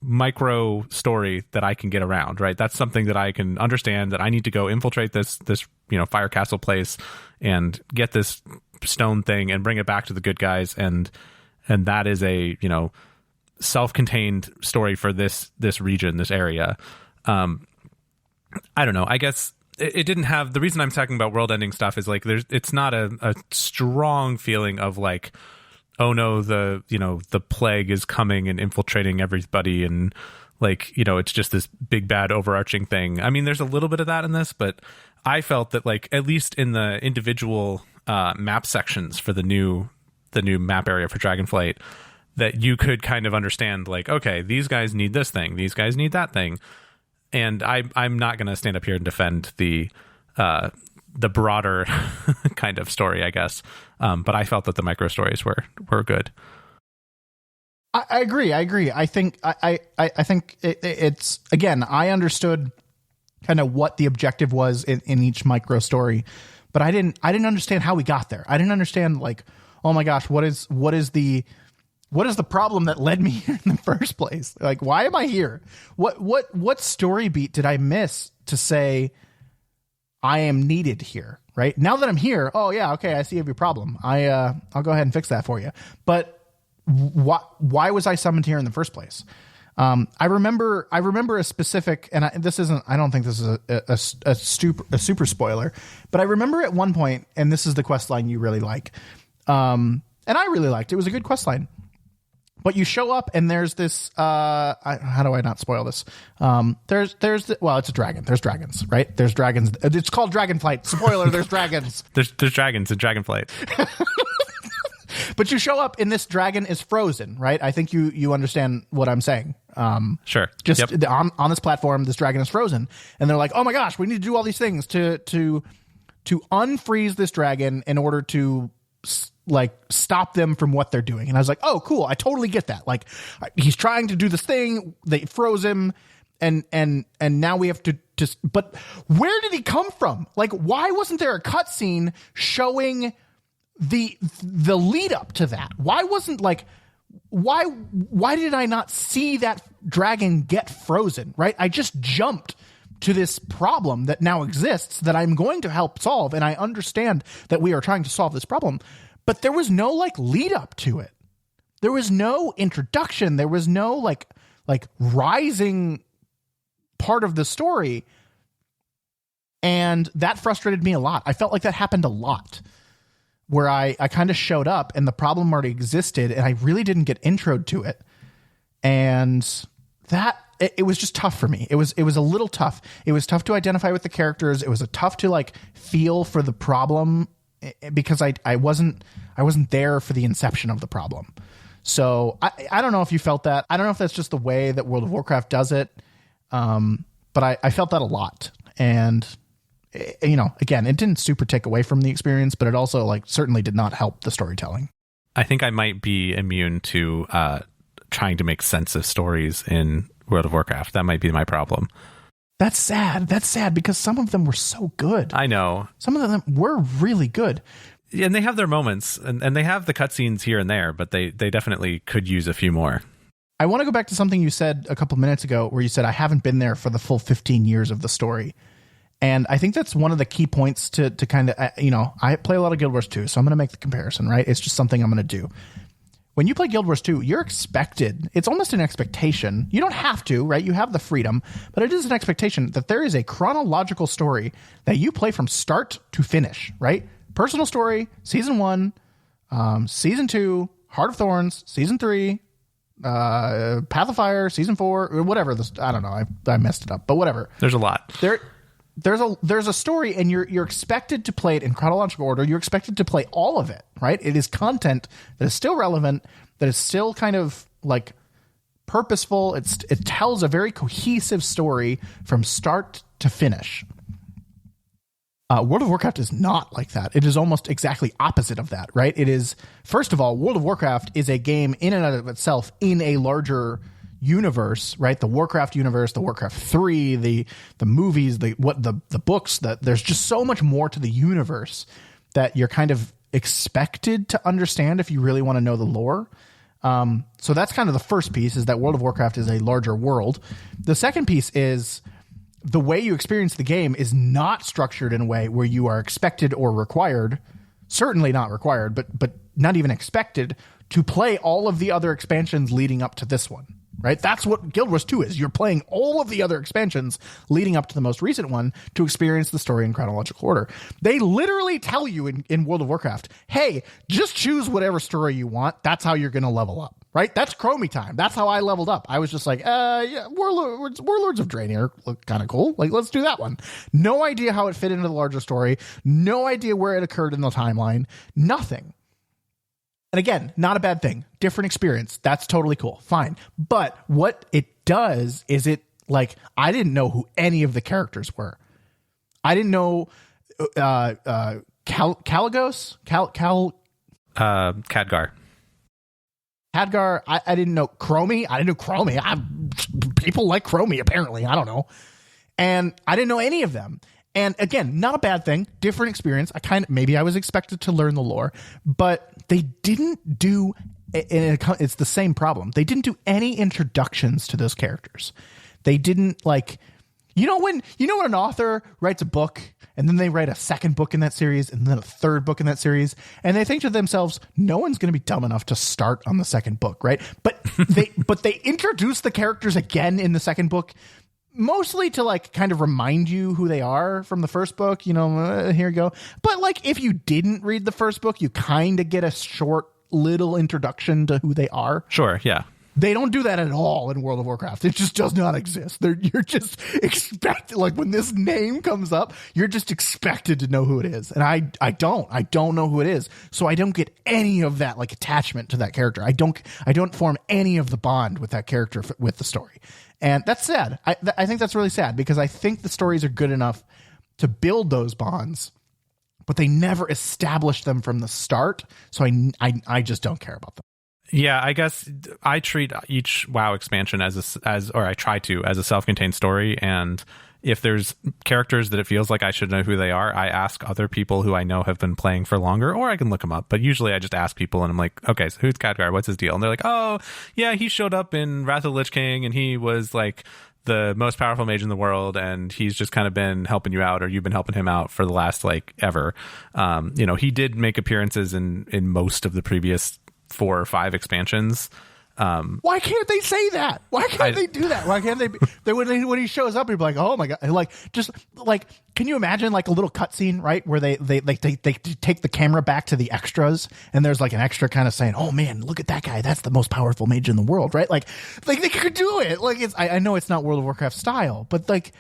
micro story that I can get around, right? That's something that I can understand, that I need to go infiltrate this fire castle place and get this stone thing and bring it back to the good guys, and that is a self-contained story for this region, this area. I don't know. I guess it didn't have, the reason I'm talking about world-ending stuff is like it's not a strong feeling of like, oh no, the plague is coming and infiltrating everybody, and like, it's just this big bad overarching thing. I mean, there's a little bit of that in this, but I felt that like, at least in the individual map sections for the new map area for Dragonflight, that you could kind of understand like, okay, these guys need this thing, these guys need that thing. And I'm not going to stand up here and defend the broader kind of story, I guess. But I felt that the micro stories were good. I agree. I think I think it's, again, I understood kind of what the objective was in each micro story, but I didn't understand how we got there. I didn't understand like, oh my gosh, what is the problem that led me here in the first place? Like, why am I here? What story beat did I miss to say I am needed here? Right now that I'm here, oh yeah, okay, I see every problem. I'll go ahead and fix that for you. But why was I summoned here in the first place? I remember a specific, and I don't think this is a super spoiler, but I remember at one point, and this is the quest line you really like. And I really liked it. It was a good quest line. But you show up and there's this, how do I not spoil this? It's a dragon. There's dragons, right? There's dragons. It's called Dragonflight. Spoiler, there's dragons. There's dragons in Dragonflight. But you show up and this dragon is frozen, right? I think you understand what I'm saying. Sure. Just on this platform, this dragon is frozen. And they're like, oh my gosh, we need to do all these things to unfreeze this dragon in order to like stop them from what they're doing. And I was like, oh, cool. I totally get that. Like he's trying to do this thing. They froze him and now we have to just, but where did he come from? Like, why wasn't there a cutscene showing the lead up to that? Why wasn't like, why did I not see that dragon get frozen? Right. I just jumped to this problem that now exists that I'm going to help solve. And I understand that we are trying to solve this problem, but there was no like lead up to it. There was no introduction. There was no like rising part of the story. And that frustrated me a lot. I felt like that happened a lot where I kind of showed up and the problem already existed and I really didn't get introed to it. And that, it was just tough for me. It was a little tough. It was tough to identify with the characters. It was tough to like feel for the problem because I wasn't there for the inception of the problem. So I don't know if you felt that. I don't know if that's just the way that World of Warcraft does it. But I felt that a lot. And again, it didn't super take away from the experience, but it also like certainly did not help the storytelling. I think I might be immune to trying to make sense of stories in World of Warcraft. That might be my problem. That's sad. That's sad because some of them were so good. I know. Some of them were really good. Yeah, and they have their moments and they have the cutscenes here and there, but they definitely could use a few more. I want to go back to something you said a couple minutes ago where you said, I haven't been there for the full 15 years of the story. And I think that's one of the key points to kind of, I play a lot of Guild Wars 2, so I'm going to make the comparison, right? It's just something I'm going to do. When you play Guild Wars 2, you're expected, it's almost an expectation. You don't have to, right? You have the freedom, but it is an expectation that there is a chronological story that you play from start to finish, right? Personal story, season 1, season 2, Heart of Thorns, season 3, Path of Fire, season 4, or whatever. I don't know. I messed it up, but whatever. There's a lot. There's a story and you're expected to play it in chronological order. You're expected to play all of it, right? It is content that is still relevant, that is still kind of like purposeful. It tells a very cohesive story from start to finish. World of Warcraft is not like that. It is almost exactly opposite of that, right? It is, first of all, World of Warcraft is a game in and of itself in a larger universe, right? The Warcraft universe, the Warcraft 3, the movies, the books, that there's just so much more to the universe that you're kind of expected to understand if you really want to know the lore. So that's kind of the first piece, is that World of Warcraft is a larger world. The second piece is the way you experience the game is not structured in a way where you are expected or required, certainly not required, but not even expected to play all of the other expansions leading up to this one. Right? That's what Guild Wars 2 is. You're playing all of the other expansions leading up to the most recent one to experience the story in chronological order. They literally tell you in World of Warcraft, hey, just choose whatever story you want. That's how you're going to level up. Right? That's Chromie time. That's how I leveled up. I was just like, yeah, Warlords of Draenor look kind of cool. Like, let's do that one. No idea how it fit into the larger story. No idea where it occurred in the timeline. Nothing. And again, not a bad thing. Different experience. That's totally cool. Fine. But what it does is I didn't know who any of the characters were. I didn't know Kalagos? Khadgar. Khadgar. I didn't know Chromie. I didn't know Chromie. People like Chromie, apparently. I don't know. And I didn't know any of them. And again, not a bad thing. Different experience. Maybe I was expected to learn the lore, but they didn't do, it's the same problem. They didn't do any introductions to those characters. They didn't when an author writes a book and then they write a second book in that series and then a third book in that series, and they think to themselves, no one's going to be dumb enough to start on the second book, right? But they introduce the characters again in the second book, mostly to like kind of remind you who they are from the first book, here you go. But like if you didn't read the first book, you kind of get a short little introduction to who they are. Sure, yeah. They don't do that at all in World of Warcraft. It just does not exist. You're just expected, like when this name comes up, you're just expected to know who it is. And I don't know who it is. So I don't get any of that like attachment to that character. I don't form any of the bond with that character with the story. And that's sad. I think that's really sad because I think the stories are good enough to build those bonds, but they never establish them from the start. So I just don't care about them. Yeah, I guess I treat each WoW expansion as I try to, as a self-contained story. And if there's characters that it feels like I should know who they are, I ask other people who I know have been playing for longer, or I can look them up. But usually I just ask people and I'm like, okay, so who's Khadgar? What's his deal? And they're like, oh, yeah, he showed up in Wrath of the Lich King and he was like the most powerful mage in the world, and he's just kind of been helping you out, or you've been helping him out for the last like ever. He did make appearances in most of the previous 4 or 5 expansions. Why can't they say that? Why can't they do that? Why can't they when he shows up, you're like, oh my god, like just like, can you imagine like a little cutscene, right, where they take the camera back to the extras and there's like an extra kind of saying, oh man, look at that guy, that's the most powerful mage in the world, right? Like they could do it. Like I know it's not World of Warcraft style, but like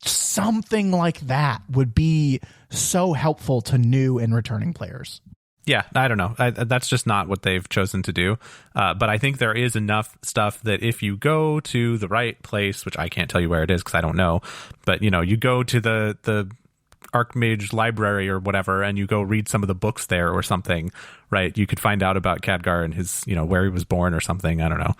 something like that would be so helpful to new and returning players. Yeah, I don't know. That's just not what they've chosen to do. But I think there is enough stuff that if you go to the right place, which I can't tell you where it is because I don't know, but you go to the Archmage library or whatever, and you go read some of the books there or something, right? You could find out about Khadgar and his, where he was born or something. I don't know.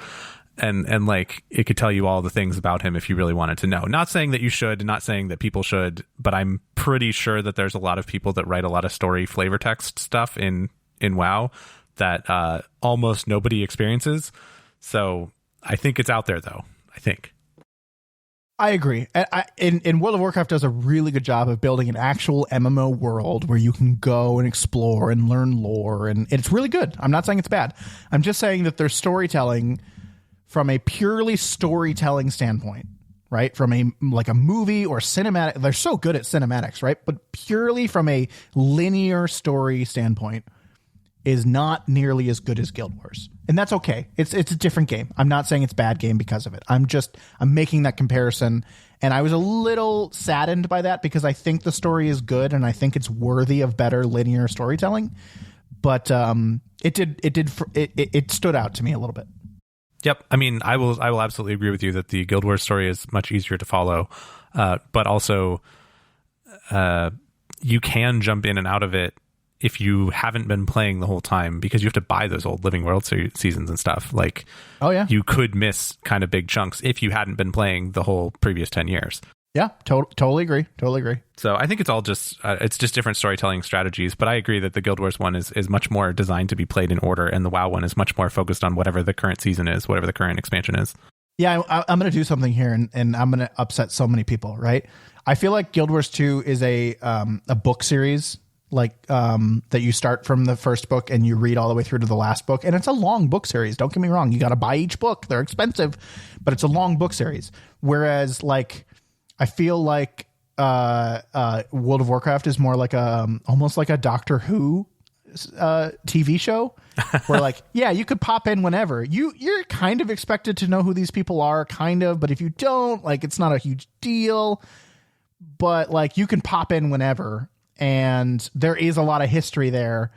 And like it could tell you all the things about him if you really wanted to know. Not saying that you should, not saying that people should, but I'm pretty sure that there's a lot of people that write a lot of story flavor text stuff in WoW that almost nobody experiences. So I think it's out there, though. I think. I agree. In World of Warcraft does a really good job of building an actual MMO world where you can go and explore and learn lore, and it's really good. I'm not saying it's bad. I'm just saying that there's storytelling from a purely storytelling standpoint, right? From a movie or cinematic, they're so good at cinematics, right? But purely from a linear story standpoint is not nearly as good as Guild Wars. And that's okay. It's a different game. I'm not saying it's a bad game because of it. I'm making that comparison. And I was a little saddened by that because I think the story is good and I think it's worthy of better linear storytelling. But it stood out to me a little bit. Yep. I mean, I will absolutely agree with you that the Guild Wars story is much easier to follow, but also you can jump in and out of it if you haven't been playing the whole time, because you have to buy those old Living World seasons and stuff. Like, oh yeah, you could miss kind of big chunks if you hadn't been playing the whole previous 10 years. Yeah, totally agree. So I think it's all just it's just different storytelling strategies. But I agree that the Guild Wars one is much more designed to be played in order, and the WoW one is much more focused on whatever the current season is, whatever the current expansion is. Yeah, I'm going to do something here, and I'm going to upset so many people. Right? I feel like Guild Wars 2 is a book series, like that you start from the first book and you read all the way through to the last book, and it's a long book series. Don't get me wrong; you got to buy each book; they're expensive, but it's a long book series. Whereas, like, I feel like World of Warcraft is more like almost like a Doctor Who TV show where, like, yeah, you could pop in whenever. You're kind of expected to know who these people are, kind of, but if you don't, like, it's not a huge deal. But like, you can pop in whenever, and there is a lot of history there.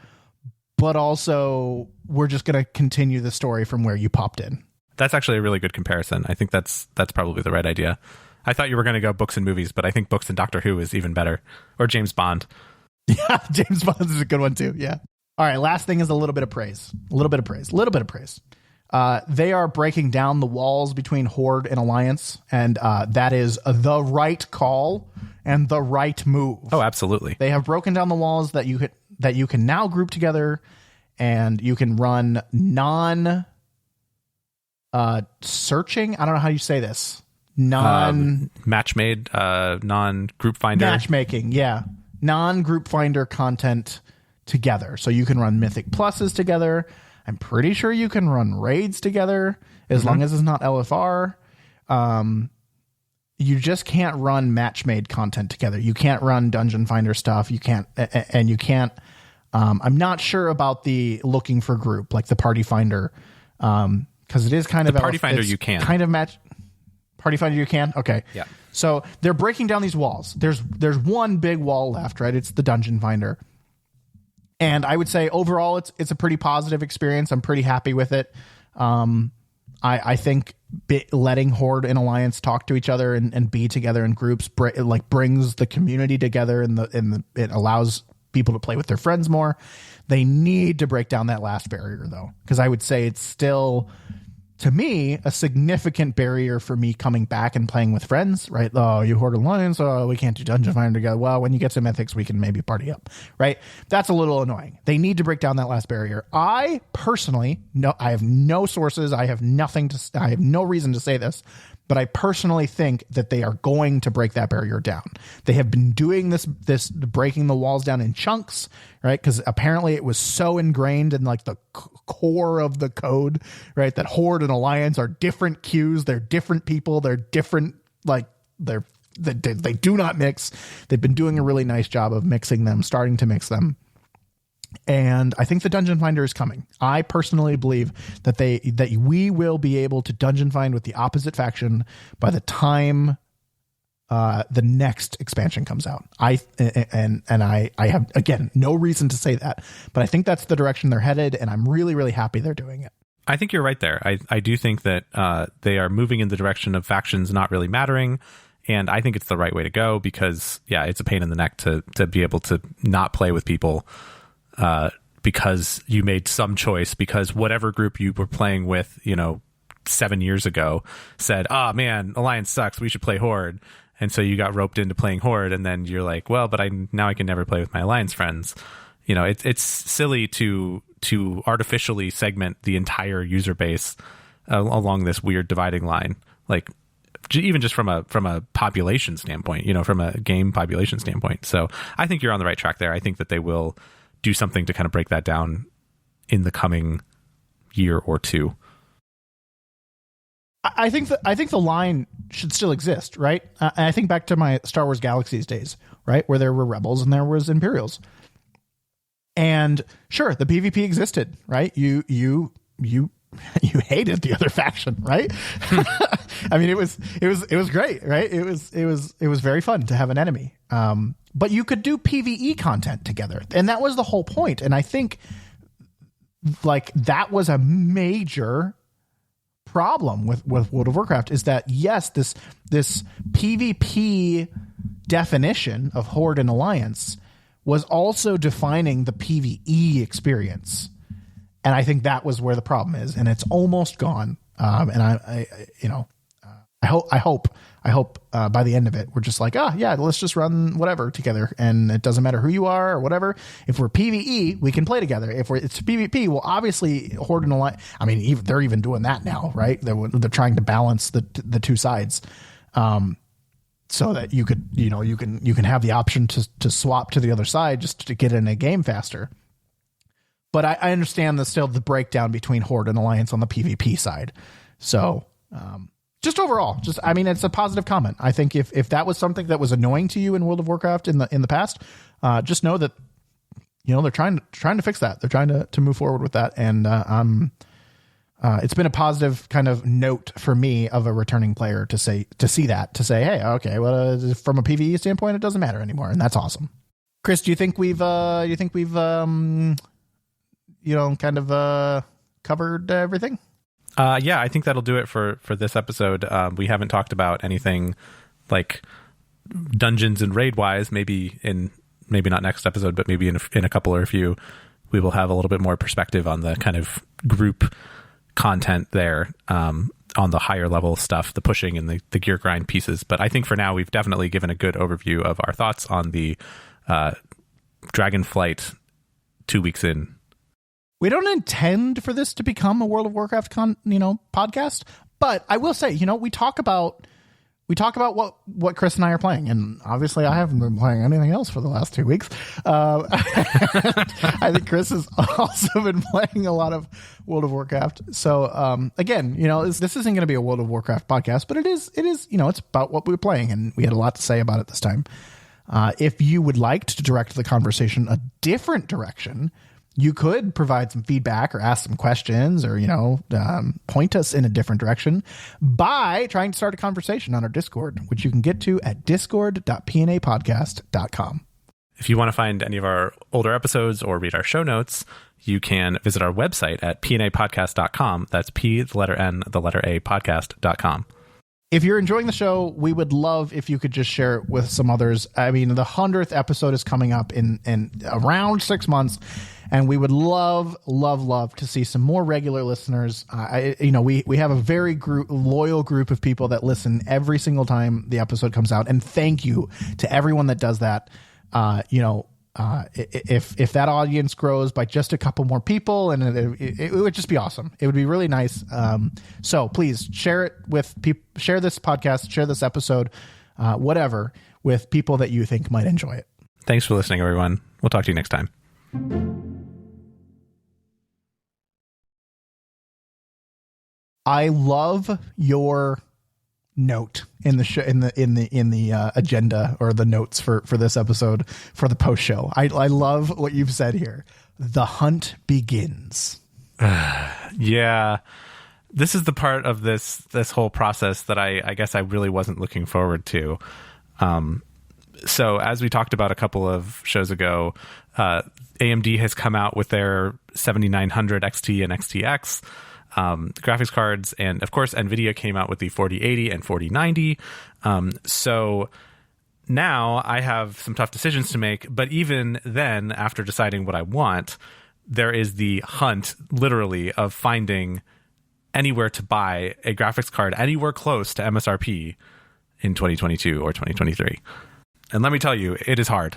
But also, we're just going to continue the story from where you popped in. That's actually a really good comparison. I think that's probably the right idea. I thought you were going to go books and movies, but I think books and Doctor Who is even better. Or James Bond. Yeah, James Bond is a good one too. Yeah. All right, last thing is a little bit of praise. They are breaking down the walls between Horde and Alliance, and that is the right call and the right move. Oh, absolutely. They have broken down the walls that you can now group together, and you can run searching. I don't know how you say this. match-made, non-group finder. Matchmaking, yeah. Non-group finder content together. So you can run Mythic Pluses together. I'm pretty sure you can run raids together as long as it's not LFR. You just can't run match-made content together. You can't run dungeon finder stuff. You can't, and you can't. I'm not sure about the looking for group, like the party finder, because it is kind of the party finder. You can kind of match. Party finder, you can. Okay, yeah. So they're breaking down these walls. There's one big wall left, right? It's the dungeon finder. And I would say overall, it's a pretty positive experience. I'm pretty happy with it. I think letting Horde and Alliance talk to each other and be together in groups brings the community together, and it allows people to play with their friends more. They need to break down that last barrier, though, because I would say it's still, to me, a significant barrier for me coming back and playing with friends, right? Oh, you Horde Alliance, oh, we can't do Dungeon Finder together. Well, when you get to Mythics, we can maybe party up, right? That's a little annoying. They need to break down that last barrier. I personally, I have no sources. I have no reason to say this, but I personally think that they are going to break that barrier down. They have been doing this breaking the walls down in chunks, right? Because apparently it was so ingrained in like the core of the code, right? That Horde and Alliance are different queues. They're different people. They're different, like they do not mix. They've been doing a really nice job of mixing them, starting to mix them. And I think the Dungeon Finder is coming. I personally believe that we will be able to dungeon find with the opposite faction by the time the next expansion comes out. I have, again, no reason to say that, but I think that's the direction they're headed, and I'm really, really happy they're doing it. I think you're right there. I do think that they are moving in the direction of factions not really mattering, and I think it's the right way to go because, yeah, it's a pain in the neck to be able to not play with people because you made some choice, because whatever group you were playing with, 7 years ago said, oh man, Alliance sucks, we should play Horde. And so you got roped into playing Horde, and then you're like, well, but now I can never play with my Alliance friends. It's silly to artificially segment the entire user base along this weird dividing line. Like, even just from a population standpoint, from a game population standpoint. So I think you're on the right track there. I think that they will do something to kind of break that down in the coming year or two. I think the line should still exist, right? I think back to my Star Wars Galaxies days, right, where there were rebels and there was Imperials, and sure, the PvP existed, right? You hated the other faction, right? I mean, it was great, right? It was very fun to have an enemy. But you could do PvE content together, and that was the whole point. And I think like that was a major problem with World of Warcraft, is that yes, this PvP definition of Horde and Alliance was also defining the PvE experience. And I think that was where the problem is, and it's almost gone. And I hope by the end of it, we're just like, yeah, let's just run whatever together, and it doesn't matter who you are or whatever. If we're PvE, we can play together. If it's PvP, well, obviously Horde and Alliance. I mean, they're even doing that now, right? They're trying to balance the two sides, so that you could, you can have the option to swap to the other side just to get in a game faster. But I understand the breakdown between Horde and Alliance on the PvP side. So, just overall, it's a positive comment. I think if that was something that was annoying to you in World of Warcraft in the past, just know that, they're trying to fix that. They're trying to move forward with that. And, it's been a positive kind of note for me of a returning player to say, hey, okay, well, from a PvE standpoint, it doesn't matter anymore. And that's awesome. Chris, do you think we've kind of covered everything? Yeah, I think that'll do it for this episode. We haven't talked about anything like dungeons and raid wise. Maybe not next episode, but maybe in a couple or a few, we will have a little bit more perspective on the kind of group content there, on the higher level stuff, the pushing and the gear grind pieces. But I think for now, we've definitely given a good overview of our thoughts on the Dragonflight 2 weeks in. We don't intend for this to become a World of Warcraft podcast, but I will say, we talk about we talk about what Chris and I are playing, and obviously I haven't been playing anything else for the last 2 weeks. I think Chris has also been playing a lot of World of Warcraft. So again, this isn't going to be a World of Warcraft podcast, but it is it's about what we were playing, and we had a lot to say about it this time. If you would like to direct the conversation a different direction, you could provide some feedback or ask some questions or, point us in a different direction by trying to start a conversation on our Discord, which you can get to at discord.pnapodcast.com. If you want to find any of our older episodes or read our show notes, you can visit our website at pnapodcast.com. That's P, the letter N, the letter A, podcast.com. If you're enjoying the show, we would love if you could just share it with some others. I mean, the 100th episode is coming up in around 6 months, and we would love to see some more regular listeners. We have a very loyal group of people that listen every single time the episode comes out, and thank you to everyone that does that. If that audience grows by just a couple more people, and it would just be awesome. It would be really nice. So please share it with people, share this podcast, share this episode, whatever, with people that you think might enjoy it. Thanks for listening, everyone. We'll talk to you next time. I love your note in the show, in the agenda, or the notes for this episode for the post show. I love what you've said here. The hunt begins. Yeah, this is the part of this whole process that I guess I really wasn't looking forward to. So as we talked about a couple of shows ago, AMD has come out with their 7900 XT and XTX graphics cards, and of course NVIDIA came out with the 4080 and 4090. So now I have some tough decisions to make, but even then, after deciding what I want, there is the hunt, literally, of finding anywhere to buy a graphics card anywhere close to MSRP in 2022 or 2023. And let me tell you, it is hard.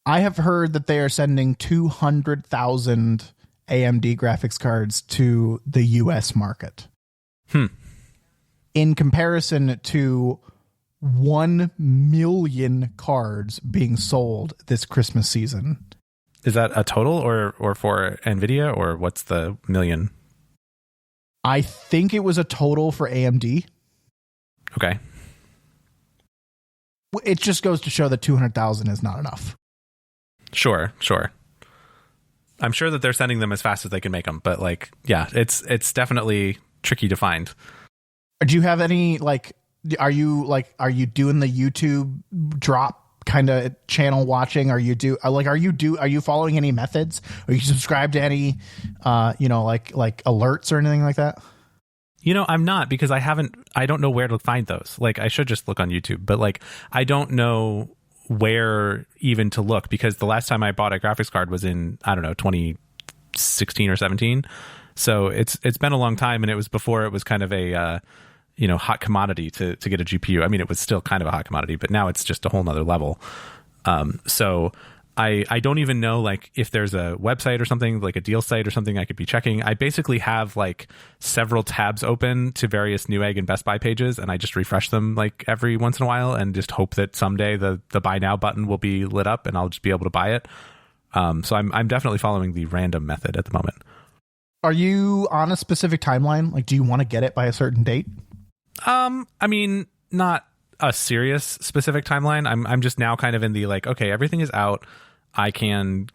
I have heard that they are sending 200,000 AMD graphics cards to the US market. In comparison to 1 million cards being sold this Christmas season. Is that a total or for NVIDIA, or what's the million? I think it was a total for AMD. Okay. It just goes to show that 200,000 is not enough. Sure. I'm sure that they're sending them as fast as they can make them, but it's definitely tricky to find. Do you have any, are you doing the YouTube drop kind of channel watching? Are you following any methods? Are you subscribed to any, alerts or anything like that? I'm not, because I don't know where to find those. I should just look on YouTube, but I don't know where even to look, because the last time I bought a graphics card was in, 2016 or 17. So it's been a long time, and it was before it was kind of a, hot commodity to get a GPU. I mean, it was still kind of a hot commodity, but now it's just a whole nother level. So I don't even know if there's a website or something, like a deal site or something I could be checking. I basically have several tabs open to various Newegg and Best Buy pages, and I just refresh them every once in a while and just hope that someday the buy now button will be lit up and I'll just be able to buy it. So I'm definitely following the random method at the moment. Are you on a specific timeline? Do you want to get it by a certain date? I mean, not a serious specific timeline. I'm just now kind of in the okay, everything is out. I can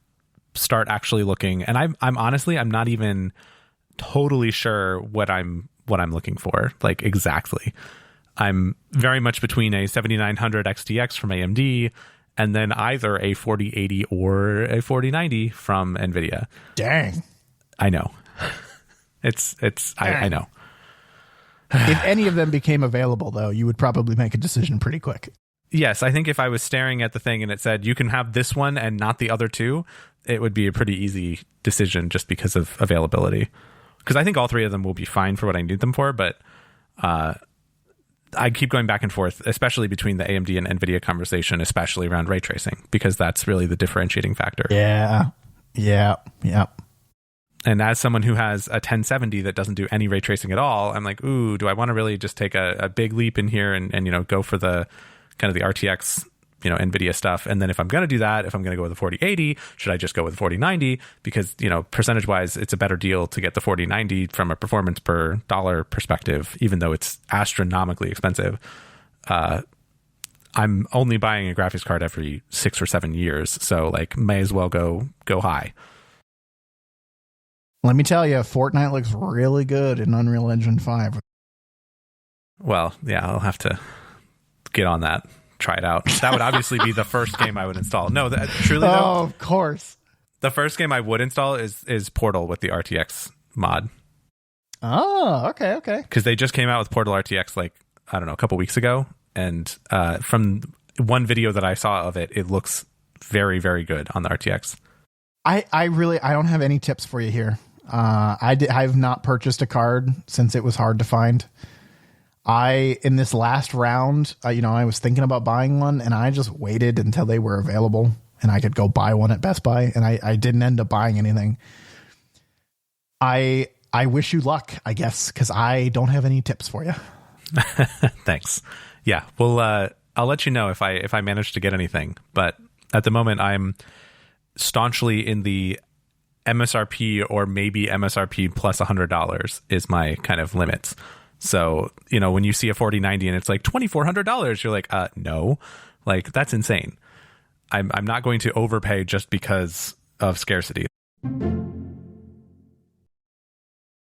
start actually looking, and I'm honestly, I'm not even totally sure what I'm looking for, exactly. I'm very much between a 7900 XTX from AMD and then either a 4080 or a 4090 from NVIDIA. Dang. I know. I know. If any of them became available, though, you would probably make a decision pretty quick. Yes, I think if I was staring at the thing and it said, you can have this one and not the other two, it would be a pretty easy decision just because of availability. Because I think all three of them will be fine for what I need them for, but I keep going back and forth, especially between the AMD and NVIDIA conversation, especially around ray tracing, because that's really the differentiating factor. Yeah. And as someone who has a 1070 that doesn't do any ray tracing at all, I'm like, ooh, do I want to really just take a big leap in here and go for the kind of the RTX, NVIDIA stuff? And then if I'm going to do that, if I'm going to go with the 4080, should I just go with the 4090? Because, percentage wise, it's a better deal to get the 4090 from a performance per dollar perspective, even though it's astronomically expensive. I'm only buying a graphics card every 6 or 7 years. So may as well go high. Let me tell you, Fortnite looks really good in Unreal Engine 5. Well, yeah, I'll have to get on that, try it out. That would obviously be the first game I would install. No, truly, though. Oh, of course. The first game I would install is Portal with the RTX mod. Oh, okay. Because they just came out with Portal RTX, a couple weeks ago. And from one video that I saw of it, it looks very, very good on the RTX. I don't have any tips for you here. I've not purchased a card since it was hard to find. In this last round, I was thinking about buying one, and I just waited until they were available and I could go buy one at Best Buy, and I didn't end up buying anything. I wish you luck, I guess, because I don't have any tips for you. Thanks. Yeah, well, I'll let you know if I manage to get anything, but at the moment I'm staunchly in the MSRP or maybe MSRP plus $100 is my kind of limits. So, when you see a 4090 and it's like $2,400, you're like, no, that's insane. I'm not going to overpay just because of scarcity.